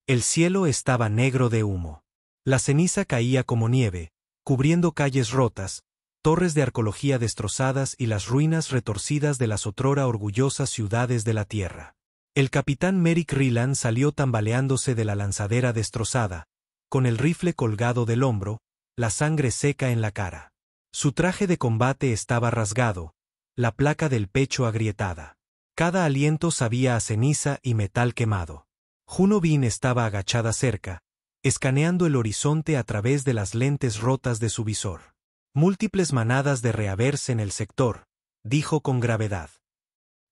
El cielo estaba negro de humo. La ceniza caía como nieve, cubriendo calles rotas, torres de arqueología destrozadas y las ruinas retorcidas de las otrora orgullosas ciudades de la Tierra. El capitán Merrick Rylance salió tambaleándose de la lanzadera destrozada, con el rifle colgado del hombro, la sangre seca en la cara. Su traje de combate estaba rasgado, la placa del pecho agrietada. Cada aliento sabía a ceniza y metal quemado. Juno Bean estaba agachada cerca, escaneando el horizonte a través de las lentes rotas de su visor. «Múltiples manadas de Reavers en el sector», dijo con gravedad.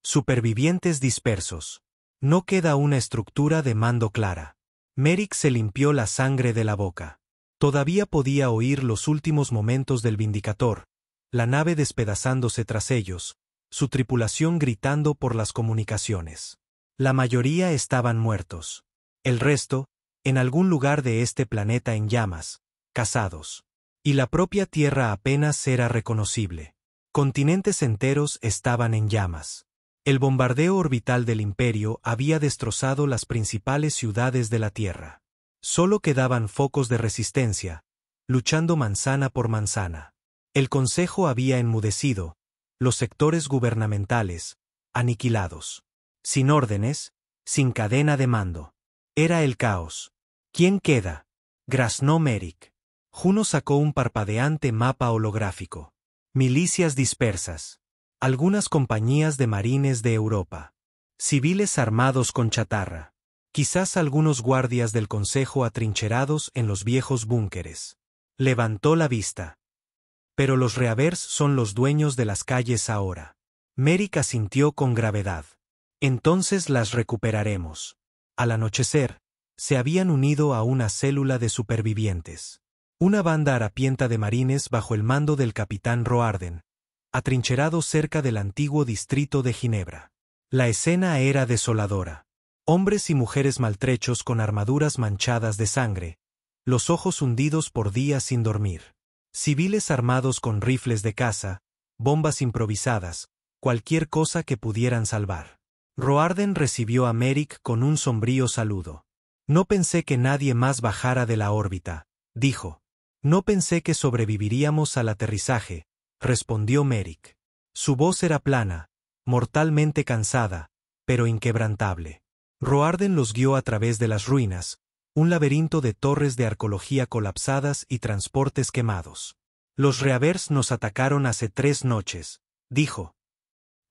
«Supervivientes dispersos. No queda una estructura de mando clara». Merrick se limpió la sangre de la boca. Todavía podía oír los últimos momentos del Vindicator, la nave despedazándose tras ellos, su tripulación gritando por las comunicaciones. La mayoría estaban muertos. El resto, en algún lugar de este planeta en llamas, cazados. Y la propia Tierra apenas era reconocible. Continentes enteros estaban en llamas. El bombardeo orbital del Imperio había destrozado las principales ciudades de la Tierra. Solo quedaban focos de resistencia, luchando manzana por manzana. El Consejo había enmudecido, los sectores gubernamentales, aniquilados. Sin órdenes, sin cadena de mando. Era el caos. «¿Quién queda?», graznó Merrick. Juno sacó un parpadeante mapa holográfico. Milicias dispersas. Algunas compañías de marines de Europa. Civiles armados con chatarra. Quizás algunos guardias del Consejo atrincherados en los viejos búnkeres. Levantó la vista. «Pero los Reavers son los dueños de las calles ahora». Merrick asintió con gravedad. «Entonces las recuperaremos». Al anochecer, se habían unido a una célula de supervivientes. Una banda harapienta de marines bajo el mando del capitán Roarden, atrincherado cerca del antiguo distrito de Ginebra. La escena era desoladora. Hombres y mujeres maltrechos con armaduras manchadas de sangre, los ojos hundidos por días sin dormir. Civiles armados con rifles de caza, bombas improvisadas, cualquier cosa que pudieran salvar. Roarden recibió a Merrick con un sombrío saludo. «No pensé que nadie más bajara de la órbita», dijo. «No pensé que sobreviviríamos al aterrizaje», respondió Merrick. Su voz era plana, mortalmente cansada, pero inquebrantable. Roarden los guió a través de las ruinas, un laberinto de torres de arqueología colapsadas y transportes quemados. Los Reavers nos atacaron hace 3 noches, dijo.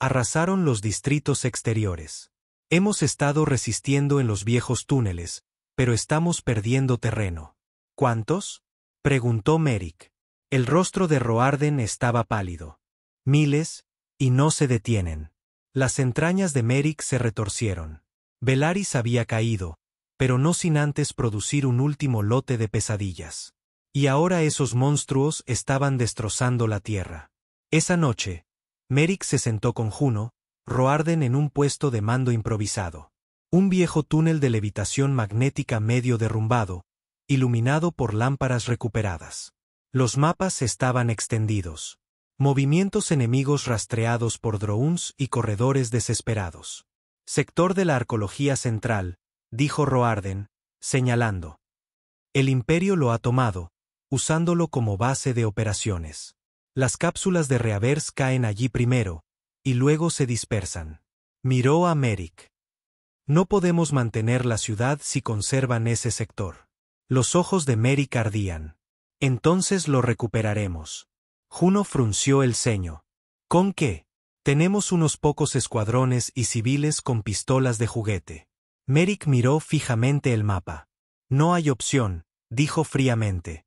Arrasaron los distritos exteriores. Hemos estado resistiendo en los viejos túneles, pero estamos perdiendo terreno. ¿Cuántos? Preguntó Merrick. El rostro de Roarden estaba pálido. Miles, y no se detienen. Las entrañas de Merrick se retorcieron. Velaris había caído, pero no sin antes producir un último lote de pesadillas. Y ahora esos monstruos estaban destrozando la tierra. Esa noche, Merrick se sentó con Juno, Roarden en un puesto de mando improvisado. Un viejo túnel de levitación magnética medio derrumbado, iluminado por lámparas recuperadas. Los mapas estaban extendidos. Movimientos enemigos rastreados por drones y corredores desesperados. Sector de la arqueología central, dijo Roarden, señalando. El Imperio lo ha tomado, usándolo como base de operaciones. Las cápsulas de Reavers caen allí primero, y luego se dispersan. Miró a Merrick. No podemos mantener la ciudad si conservan ese sector. Los ojos de Merrick ardían. Entonces lo recuperaremos. Juno frunció el ceño. ¿Con qué? Tenemos unos pocos escuadrones y civiles con pistolas de juguete. Merrick miró fijamente el mapa. No hay opción, dijo fríamente.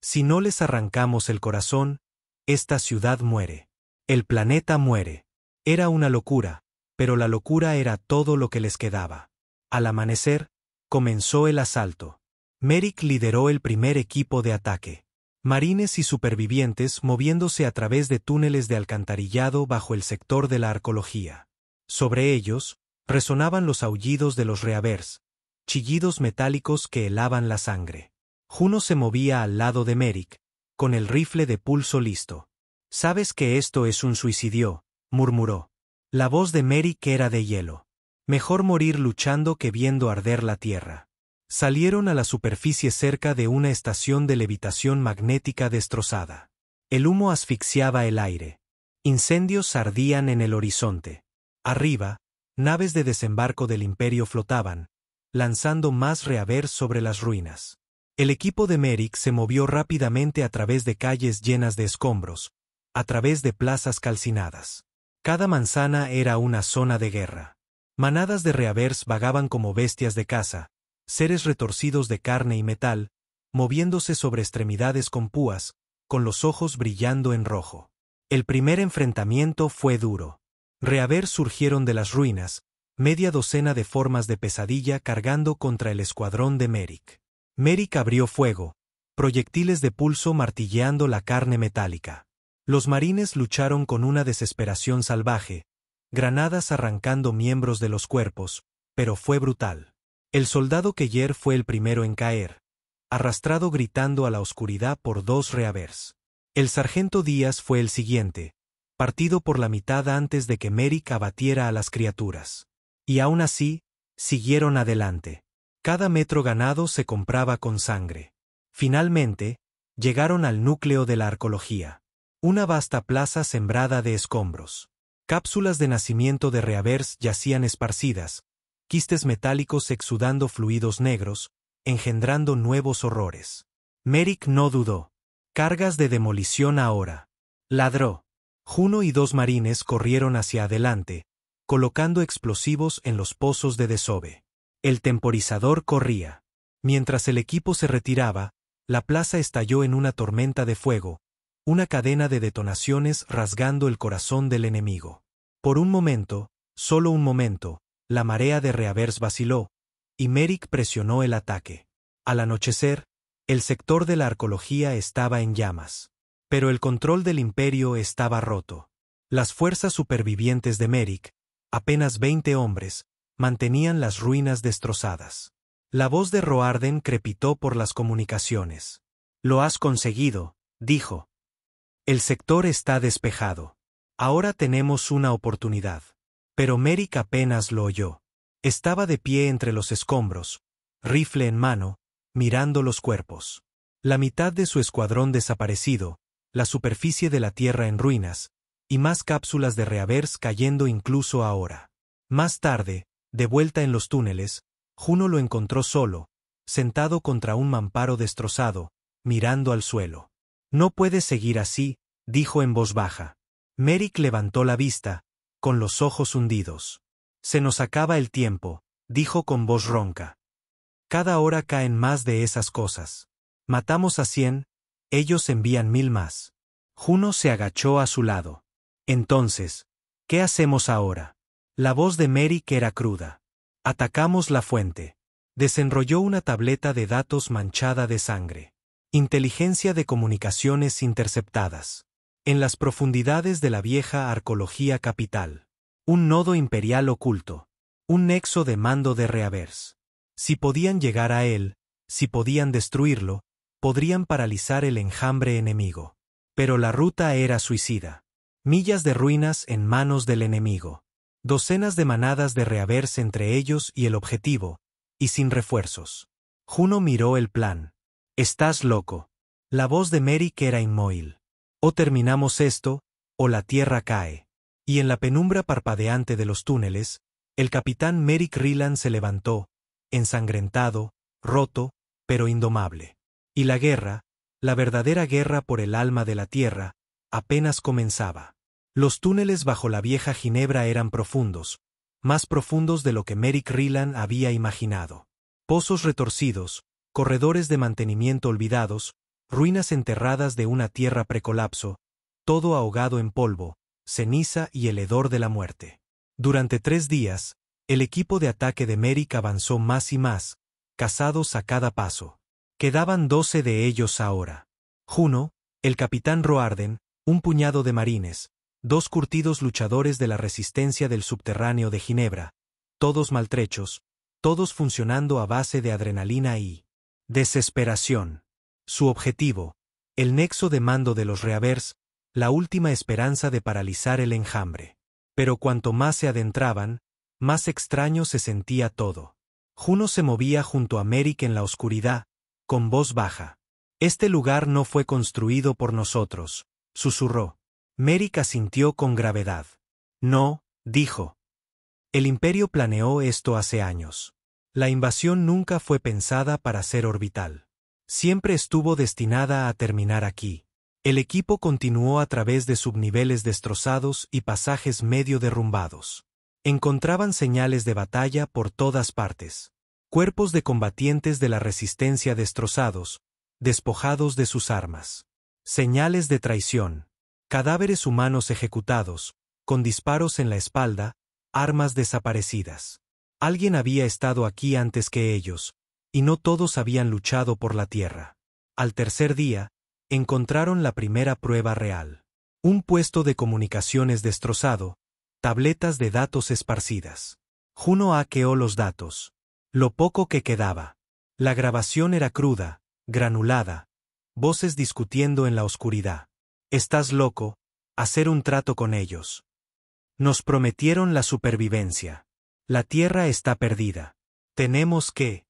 Si no les arrancamos el corazón, esta ciudad muere. El planeta muere. Era una locura, pero la locura era todo lo que les quedaba. Al amanecer, comenzó el asalto. Merrick lideró el primer equipo de ataque. Marines y supervivientes moviéndose a través de túneles de alcantarillado bajo el sector de la arqueología. Sobre ellos, resonaban los aullidos de los Reavers, chillidos metálicos que helaban la sangre. Juno se movía al lado de Merrick, con el rifle de pulso listo. «Sabes que esto es un suicidio», murmuró. La voz de Merrick era de hielo. Mejor morir luchando que viendo arder la tierra. Salieron a la superficie cerca de una estación de levitación magnética destrozada. El humo asfixiaba el aire. Incendios ardían en el horizonte. Arriba, naves de desembarco del Imperio flotaban, lanzando más Reavers sobre las ruinas. El equipo de Merrick se movió rápidamente a través de calles llenas de escombros, a través de plazas calcinadas. Cada manzana era una zona de guerra. Manadas de Reavers vagaban como bestias de caza, seres retorcidos de carne y metal, moviéndose sobre extremidades con púas, con los ojos brillando en rojo. El primer enfrentamiento fue duro. Reavers surgieron de las ruinas, media docena de formas de pesadilla cargando contra el escuadrón de Merrick. Merrick abrió fuego, proyectiles de pulso martilleando la carne metálica. Los marines lucharon con una desesperación salvaje, granadas arrancando miembros de los cuerpos, pero fue brutal. El soldado Keller fue el primero en caer, arrastrado gritando a la oscuridad por 2 Reavers. El sargento Díaz fue el siguiente, partido por la mitad antes de que Merrick abatiera a las criaturas. Y aún así, siguieron adelante. Cada metro ganado se compraba con sangre. Finalmente, llegaron al núcleo de la arqueología. Una vasta plaza sembrada de escombros. Cápsulas de nacimiento de Reavers yacían esparcidas, quistes metálicos exudando fluidos negros, engendrando nuevos horrores. Merrick no dudó. Cargas de demolición ahora. Ladró. Juno y 2 marines corrieron hacia adelante, colocando explosivos en los pozos de desove. El temporizador corría. Mientras el equipo se retiraba, la plaza estalló en una tormenta de fuego, una cadena de detonaciones rasgando el corazón del enemigo. Por un momento, solo un momento, la marea de Reavers vaciló, y Merrick presionó el ataque. Al anochecer, el sector de la arqueología estaba en llamas. Pero el control del Imperio estaba roto. Las fuerzas supervivientes de Merrick, apenas 20 hombres, mantenían las ruinas destrozadas. La voz de Roarden crepitó por las comunicaciones. «Lo has conseguido», dijo. «El sector está despejado. Ahora tenemos una oportunidad». Pero Merrick apenas lo oyó. Estaba de pie entre los escombros, rifle en mano, mirando los cuerpos. La mitad de su escuadrón desaparecido, la superficie de la tierra en ruinas, y más cápsulas de Reavers cayendo incluso ahora. Más tarde, de vuelta en los túneles, Juno lo encontró solo, sentado contra un mamparo destrozado, mirando al suelo. No puede seguir así, dijo en voz baja. Merrick levantó la vista, con los ojos hundidos. Se nos acaba el tiempo, dijo con voz ronca. Cada hora caen más de esas cosas. Matamos a 100, ellos envían 1000 más. Juno se agachó a su lado. Entonces, ¿qué hacemos ahora? La voz de Merrick era cruda. Atacamos la fuente. Desenrolló una tableta de datos manchada de sangre. Inteligencia de comunicaciones interceptadas. En las profundidades de la vieja arqueología capital. Un nodo imperial oculto. Un nexo de mando de Reavers. Si podían llegar a él, si podían destruirlo, podrían paralizar el enjambre enemigo. Pero la ruta era suicida. Millas de ruinas en manos del enemigo. Docenas de manadas de Reavers entre ellos y el objetivo, y sin refuerzos. Juno miró el plan. «Estás loco». La voz de Merrick era inmóvil. O terminamos esto, o la tierra cae. Y en la penumbra parpadeante de los túneles, el capitán Merrick Ryland se levantó, ensangrentado, roto, pero indomable. Y la guerra, la verdadera guerra por el alma de la tierra, apenas comenzaba. Los túneles bajo la vieja Ginebra eran profundos, más profundos de lo que Merrick Ryland había imaginado. Pozos retorcidos, corredores de mantenimiento olvidados, ruinas enterradas de una tierra precolapso, todo ahogado en polvo, ceniza y el hedor de la muerte. Durante 3 días, el equipo de ataque de Merrick avanzó más y más, cazados a cada paso. Quedaban 12 de ellos ahora. Juno, el capitán Roarden, un puñado de marines, 2 curtidos luchadores de la resistencia del subterráneo de Ginebra, todos maltrechos, todos funcionando a base de adrenalina y desesperación. Su objetivo, el nexo de mando de los Reavers, la última esperanza de paralizar el enjambre. Pero cuanto más se adentraban, más extraño se sentía todo. Juno se movía junto a Merrick en la oscuridad, con voz baja. «Este lugar no fue construido por nosotros», susurró. Merrick asintió con gravedad. «No», dijo. «El Imperio planeó esto hace años. La invasión nunca fue pensada para ser orbital. Siempre estuvo destinada a terminar aquí». El equipo continuó a través de subniveles destrozados y pasajes medio derrumbados. Encontraban señales de batalla por todas partes. Cuerpos de combatientes de la resistencia destrozados, despojados de sus armas. Señales de traición. Cadáveres humanos ejecutados, con disparos en la espalda, armas desaparecidas. Alguien había estado aquí antes que ellos, y no todos habían luchado por la tierra. Al tercer día, encontraron la primera prueba real. Un puesto de comunicaciones destrozado, tabletas de datos esparcidas. Juno hackeó los datos. Lo poco que quedaba. La grabación era cruda, granulada, voces discutiendo en la oscuridad. «Estás loco, hacer un trato con ellos. Nos prometieron la supervivencia. La tierra está perdida. Tenemos que...».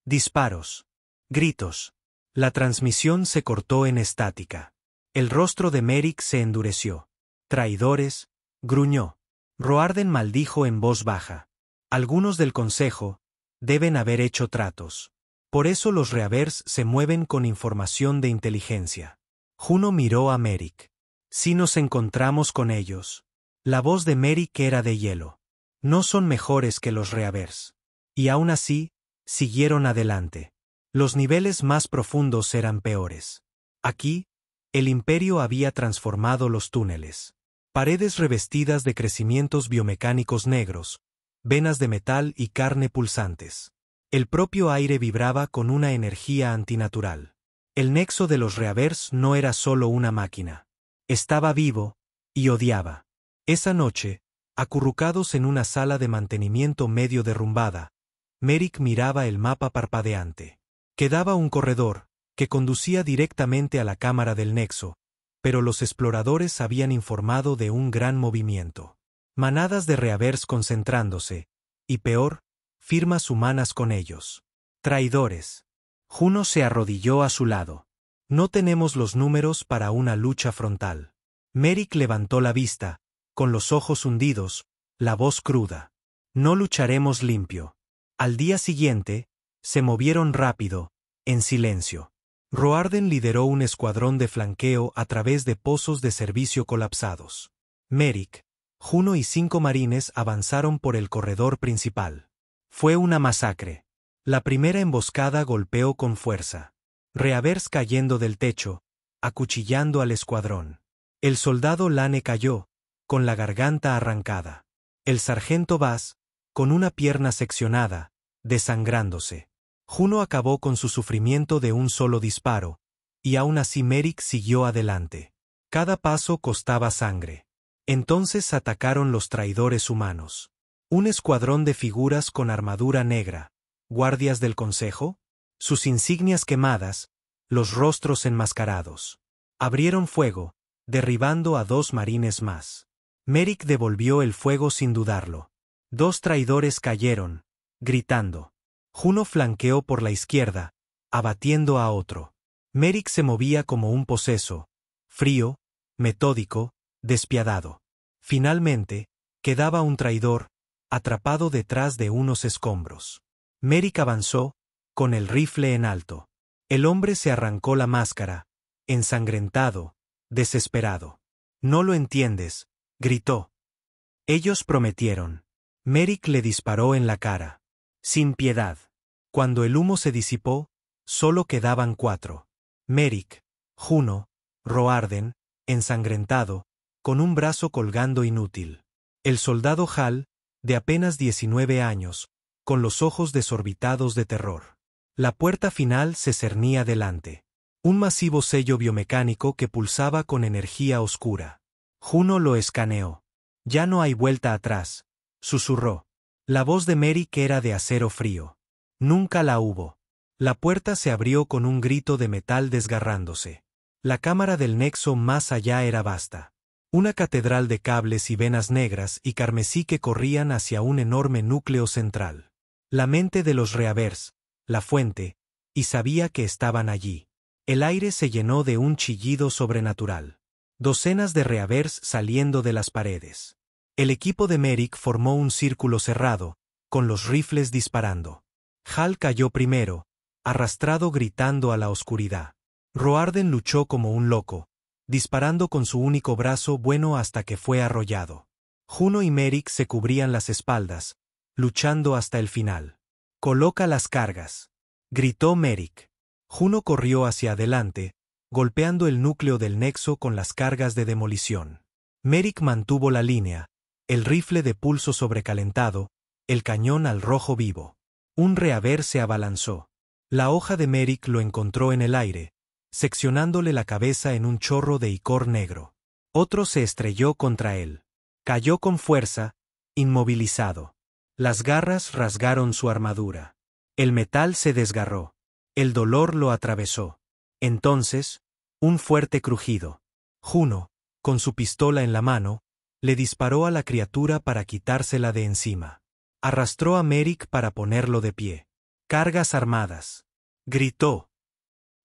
Disparos. Gritos. La transmisión se cortó en estática. El rostro de Merrick se endureció. «Traidores», gruñó. Roarden maldijo en voz baja. «Algunos del Consejo deben haber hecho tratos. Por eso los Reavers se mueven con información de inteligencia». Juno miró a Merrick. «Si nos encontramos con ellos». La voz de Merrick era de hielo. «No son mejores que los Reavers». Y aún así, siguieron adelante. Los niveles más profundos eran peores. Aquí, el Imperio había transformado los túneles. Paredes revestidas de crecimientos biomecánicos negros, venas de metal y carne pulsantes. El propio aire vibraba con una energía antinatural. El nexo de los Reavers no era solo una máquina. Estaba vivo, y odiaba. Esa noche, acurrucados en una sala de mantenimiento medio derrumbada, Merrick miraba el mapa parpadeante. Quedaba un corredor, que conducía directamente a la cámara del nexo, pero los exploradores habían informado de un gran movimiento. Manadas de Reavers concentrándose, y peor, firmas humanas con ellos. «Traidores». Juno se arrodilló a su lado. «No tenemos los números para una lucha frontal». Merrick levantó la vista, con los ojos hundidos, la voz cruda. «No lucharemos limpio». Al día siguiente, se movieron rápido, en silencio. Roarden lideró un escuadrón de flanqueo a través de pozos de servicio colapsados. Merrick, Juno y 5 marines avanzaron por el corredor principal. Fue una masacre. La primera emboscada golpeó con fuerza. Reavers cayendo del techo, acuchillando al escuadrón. El soldado Lane cayó, con la garganta arrancada. El sargento Bass, con una pierna seccionada, desangrándose. Juno acabó con su sufrimiento de un solo disparo, y aún así Merrick siguió adelante. Cada paso costaba sangre. Entonces atacaron los traidores humanos. Un escuadrón de figuras con armadura negra, guardias del consejo, sus insignias quemadas, los rostros enmascarados. Abrieron fuego, derribando a 2 marines más. Merrick devolvió el fuego sin dudarlo. 2 traidores cayeron, gritando. Juno flanqueó por la izquierda, abatiendo a otro. Merrick se movía como un poseso, frío, metódico, despiadado. Finalmente, quedaba un traidor, atrapado detrás de unos escombros. Merrick avanzó, con el rifle en alto. El hombre se arrancó la máscara, ensangrentado, desesperado. «No lo entiendes», gritó. Ellos prometieron. Merrick le disparó en la cara. Sin piedad. Cuando el humo se disipó, solo quedaban 4. Merrick, Juno, Roarden, ensangrentado, con un brazo colgando inútil. El soldado Hal, de apenas 19 años, con los ojos desorbitados de terror. La puerta final se cernía delante. Un masivo sello biomecánico que pulsaba con energía oscura. Juno lo escaneó. «Ya no hay vuelta atrás», susurró. La voz de Merrick era de acero frío. Nunca la hubo. La puerta se abrió con un grito de metal desgarrándose. La cámara del nexo más allá era vasta. Una catedral de cables y venas negras y carmesí que corrían hacia un enorme núcleo central. La mente de los Reavers, la fuente, y sabía que estaban allí. El aire se llenó de un chillido sobrenatural. Docenas de Reavers saliendo de las paredes. El equipo de Merrick formó un círculo cerrado, con los rifles disparando. Hal cayó primero, arrastrado gritando a la oscuridad. Roarden luchó como un loco, disparando con su único brazo bueno hasta que fue arrollado. Juno y Merrick se cubrían las espaldas, luchando hasta el final. «Coloca las cargas», gritó Merrick. Juno corrió hacia adelante, golpeando el núcleo del nexo con las cargas de demolición. Merrick mantuvo la línea, el rifle de pulso sobrecalentado, el cañón al rojo vivo. Un Reaver se abalanzó. La hoja de Merrick lo encontró en el aire, seccionándole la cabeza en un chorro de icor negro. Otro se estrelló contra él. Cayó con fuerza, inmovilizado. Las garras rasgaron su armadura. El metal se desgarró. El dolor lo atravesó. Entonces, un fuerte crujido. Juno, con su pistola en la mano, le disparó a la criatura para quitársela de encima. Arrastró a Merrick para ponerlo de pie. «Cargas armadas», gritó.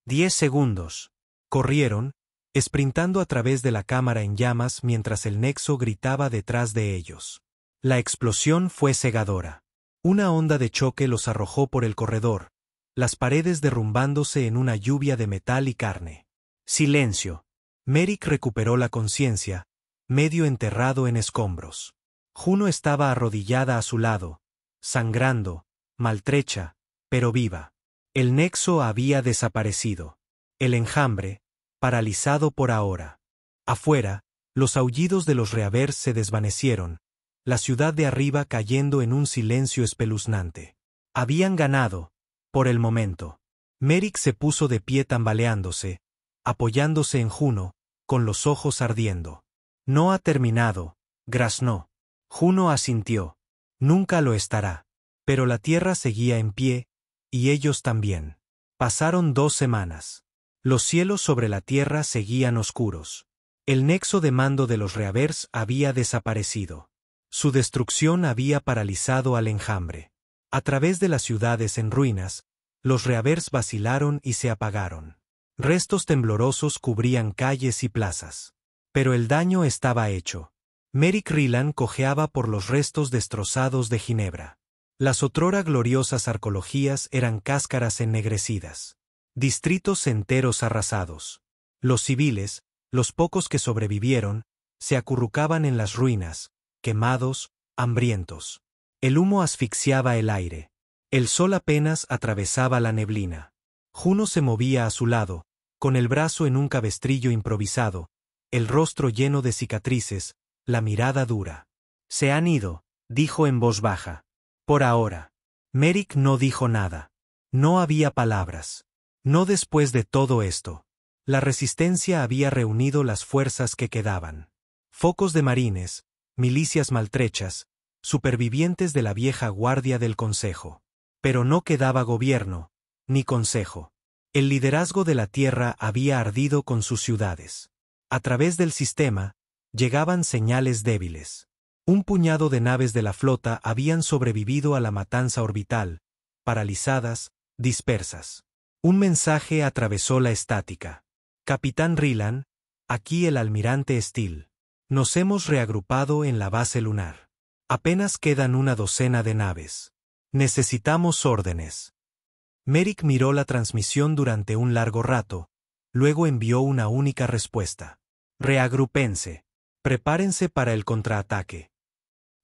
10 segundos. Corrieron, esprintando a través de la cámara en llamas mientras el nexo gritaba detrás de ellos. La explosión fue cegadora. Una onda de choque los arrojó por el corredor, las paredes derrumbándose en una lluvia de metal y carne. Silencio. Merrick recuperó la conciencia, medio enterrado en escombros. Juno estaba arrodillada a su lado, sangrando, maltrecha, pero viva. El nexo había desaparecido. El enjambre, paralizado por ahora. Afuera, los aullidos de los Reavers se desvanecieron, la ciudad de arriba cayendo en un silencio espeluznante. Habían ganado, por el momento. Merrick se puso de pie tambaleándose, apoyándose en Juno, con los ojos ardiendo. «No ha terminado», graznó. Juno asintió. «Nunca lo estará». Pero la tierra seguía en pie, y ellos también. Pasaron 2 semanas. Los cielos sobre la tierra seguían oscuros. El nexo de mando de los Reavers había desaparecido. Su destrucción había paralizado al enjambre. A través de las ciudades en ruinas, los Reavers vacilaron y se apagaron. Restos temblorosos cubrían calles y plazas. Pero el daño estaba hecho. Merrick Rylan cojeaba por los restos destrozados de Ginebra. Las otrora gloriosas arqueologías eran cáscaras ennegrecidas. Distritos enteros arrasados. Los civiles, los pocos que sobrevivieron, se acurrucaban en las ruinas, quemados, hambrientos. El humo asfixiaba el aire. El sol apenas atravesaba la neblina. Juno se movía a su lado, con el brazo en un cabestrillo improvisado, el rostro lleno de cicatrices, la mirada dura. «Se han ido», dijo en voz baja. «Por ahora». Merrick no dijo nada. No había palabras. No después de todo esto. La resistencia había reunido las fuerzas que quedaban. Focos de marines, milicias maltrechas, supervivientes de la vieja guardia del Consejo. Pero no quedaba gobierno, ni consejo. El liderazgo de la Tierra había ardido con sus ciudades. A través del sistema, llegaban señales débiles. Un puñado de naves de la flota habían sobrevivido a la matanza orbital, paralizadas, dispersas. Un mensaje atravesó la estática. Capitán Raylan, aquí el almirante Steele. Nos hemos reagrupado en la base lunar. Apenas quedan una docena de naves. Necesitamos órdenes. Merrick miró la transmisión durante un largo rato, luego envió una única respuesta. Reagrúpense. Prepárense para el contraataque.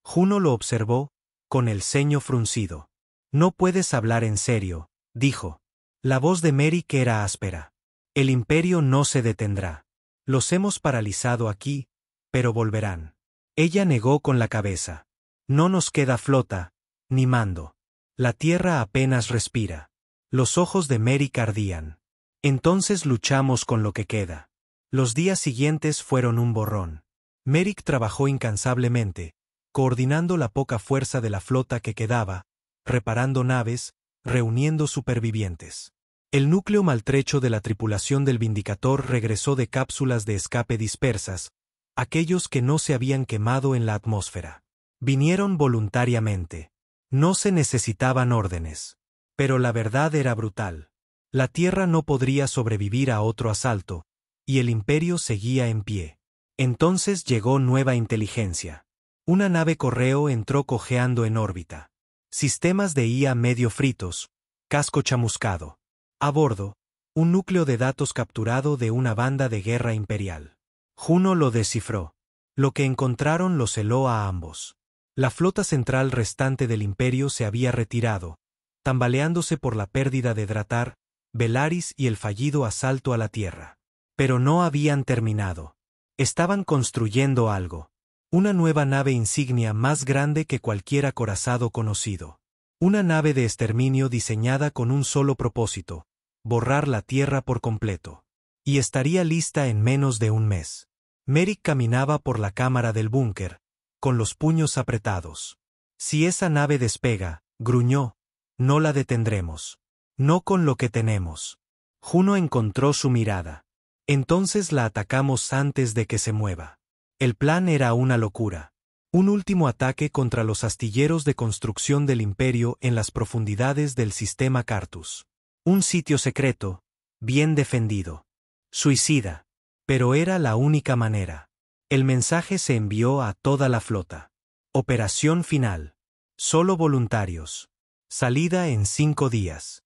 Juno lo observó, con el ceño fruncido. No puedes hablar en serio, dijo. La voz de Merrick era áspera. El imperio no se detendrá. Los hemos paralizado aquí, pero volverán. Ella negó con la cabeza. No nos queda flota, ni mando. La tierra apenas respira. Los ojos de Merrick ardían. Entonces luchamos con lo que queda. Los días siguientes fueron un borrón. Merrick trabajó incansablemente, coordinando la poca fuerza de la flota que quedaba, reparando naves, reuniendo supervivientes. El núcleo maltrecho de la tripulación del Vindicator regresó de cápsulas de escape dispersas, aquellos que no se habían quemado en la atmósfera. Vinieron voluntariamente. No se necesitaban órdenes. Pero la verdad era brutal. La Tierra no podría sobrevivir a otro asalto, y el imperio seguía en pie. Entonces llegó nueva inteligencia. Una nave correo entró cojeando en órbita. Sistemas de IA medio fritos, casco chamuscado. A bordo, un núcleo de datos capturado de una banda de guerra imperial. Juno lo descifró. Lo que encontraron los heló a ambos. La flota central restante del imperio se había retirado, tambaleándose por la pérdida de Dratar, Velaris y el fallido asalto a la Tierra. Pero no habían terminado. Estaban construyendo algo. Una nueva nave insignia más grande que cualquier acorazado conocido. Una nave de exterminio diseñada con un solo propósito: borrar la Tierra por completo. Y estaría lista en menos de un mes. Merrick caminaba por la cámara del búnker, con los puños apretados. Si esa nave despega, gruñó, no la detendremos. No con lo que tenemos. Juno encontró su mirada. Entonces la atacamos antes de que se mueva. El plan era una locura. Un último ataque contra los astilleros de construcción del imperio en las profundidades del sistema Cartus. Un sitio secreto, bien defendido. Suicida. Pero era la única manera. El mensaje se envió a toda la flota. Operación final. Solo voluntarios. Salida en 5 días.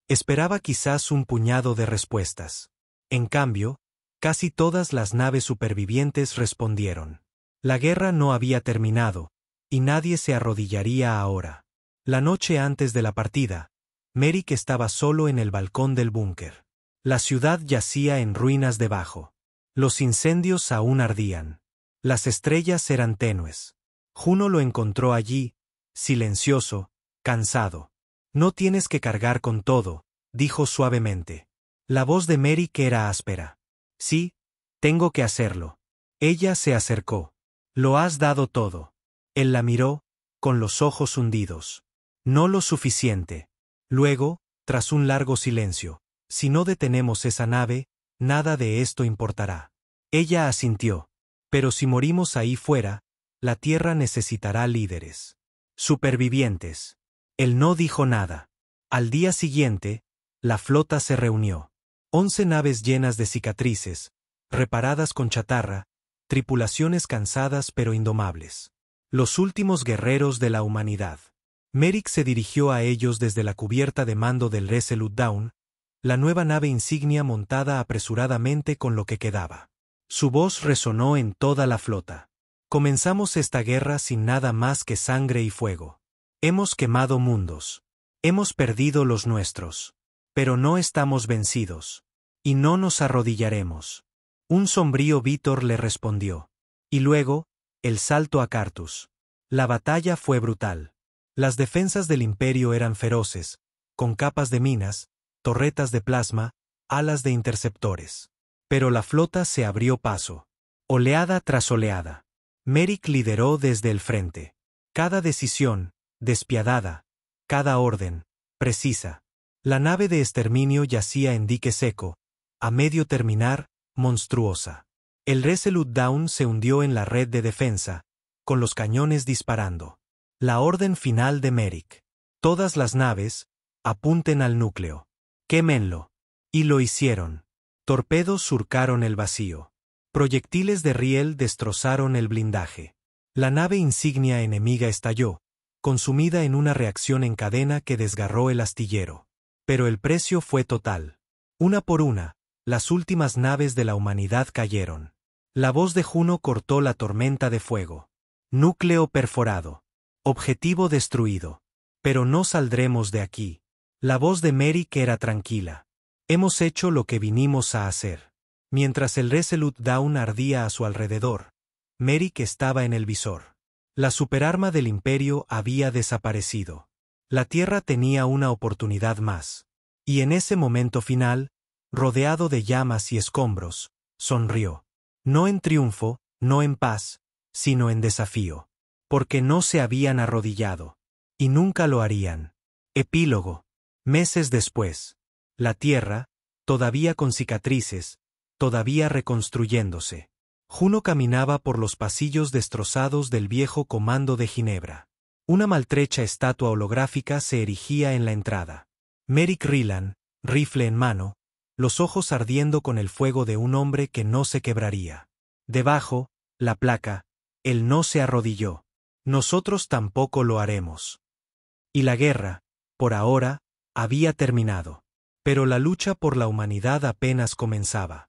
Esperaba quizás un puñado de respuestas. En cambio, casi todas las naves supervivientes respondieron. La guerra no había terminado, y nadie se arrodillaría ahora. La noche antes de la partida, Merrick estaba solo en el balcón del búnker. La ciudad yacía en ruinas debajo. Los incendios aún ardían. Las estrellas eran tenues. Juno lo encontró allí, silencioso, cansado. No tienes que cargar con todo, dijo suavemente. La voz de Merrick era áspera. Sí, tengo que hacerlo. Ella se acercó. Lo has dado todo. Él la miró, con los ojos hundidos. No lo suficiente. Luego, tras un largo silencio, si no detenemos esa nave, nada de esto importará. Ella asintió. Pero si morimos ahí fuera, la Tierra necesitará líderes. Supervivientes. Él no dijo nada. Al día siguiente, la flota se reunió. 11 naves llenas de cicatrices, reparadas con chatarra, tripulaciones cansadas pero indomables. Los últimos guerreros de la humanidad. Merrick se dirigió a ellos desde la cubierta de mando del Resolute Dawn, la nueva nave insignia montada apresuradamente con lo que quedaba. Su voz resonó en toda la flota. Comenzamos esta guerra sin nada más que sangre y fuego. Hemos quemado mundos. Hemos perdido los nuestros. Pero no estamos vencidos. Y no nos arrodillaremos. Un sombrío Vítor le respondió. Y luego, el salto a Carthus. La batalla fue brutal. Las defensas del imperio eran feroces, con capas de minas, torretas de plasma, alas de interceptores. Pero la flota se abrió paso. Oleada tras oleada. Merrick lideró desde el frente. Cada decisión, despiadada. Cada orden, precisa. La nave de exterminio yacía en dique seco, a medio terminar, monstruosa. El Resolute Dawn se hundió en la red de defensa, con los cañones disparando. La orden final de Merrick. Todas las naves, apunten al núcleo. Quémenlo. Y lo hicieron. Torpedos surcaron el vacío. Proyectiles de riel destrozaron el blindaje. La nave insignia enemiga estalló, consumida en una reacción en cadena que desgarró el astillero. Pero el precio fue total. Una por una, las últimas naves de la humanidad cayeron. La voz de Juno cortó la tormenta de fuego. Núcleo perforado. Objetivo destruido. Pero no saldremos de aquí. La voz de Merrick era tranquila. Hemos hecho lo que vinimos a hacer. Mientras el Resolute Dawn ardía a su alrededor, Merrick estaba en el visor. La superarma del imperio había desaparecido. La Tierra tenía una oportunidad más. Y en ese momento final, rodeado de llamas y escombros, sonrió. No en triunfo, no en paz, sino en desafío. Porque no se habían arrodillado. Y nunca lo harían. Epílogo. Meses después. La Tierra, todavía con cicatrices, todavía reconstruyéndose. Juno caminaba por los pasillos destrozados del viejo comando de Ginebra. Una maltrecha estatua holográfica se erigía en la entrada. Merrick Rylance, rifle en mano, los ojos ardiendo con el fuego de un hombre que no se quebraría. Debajo, la placa, él no se arrodilló. Nosotros tampoco lo haremos. Y la guerra, por ahora, había terminado. Pero la lucha por la humanidad apenas comenzaba.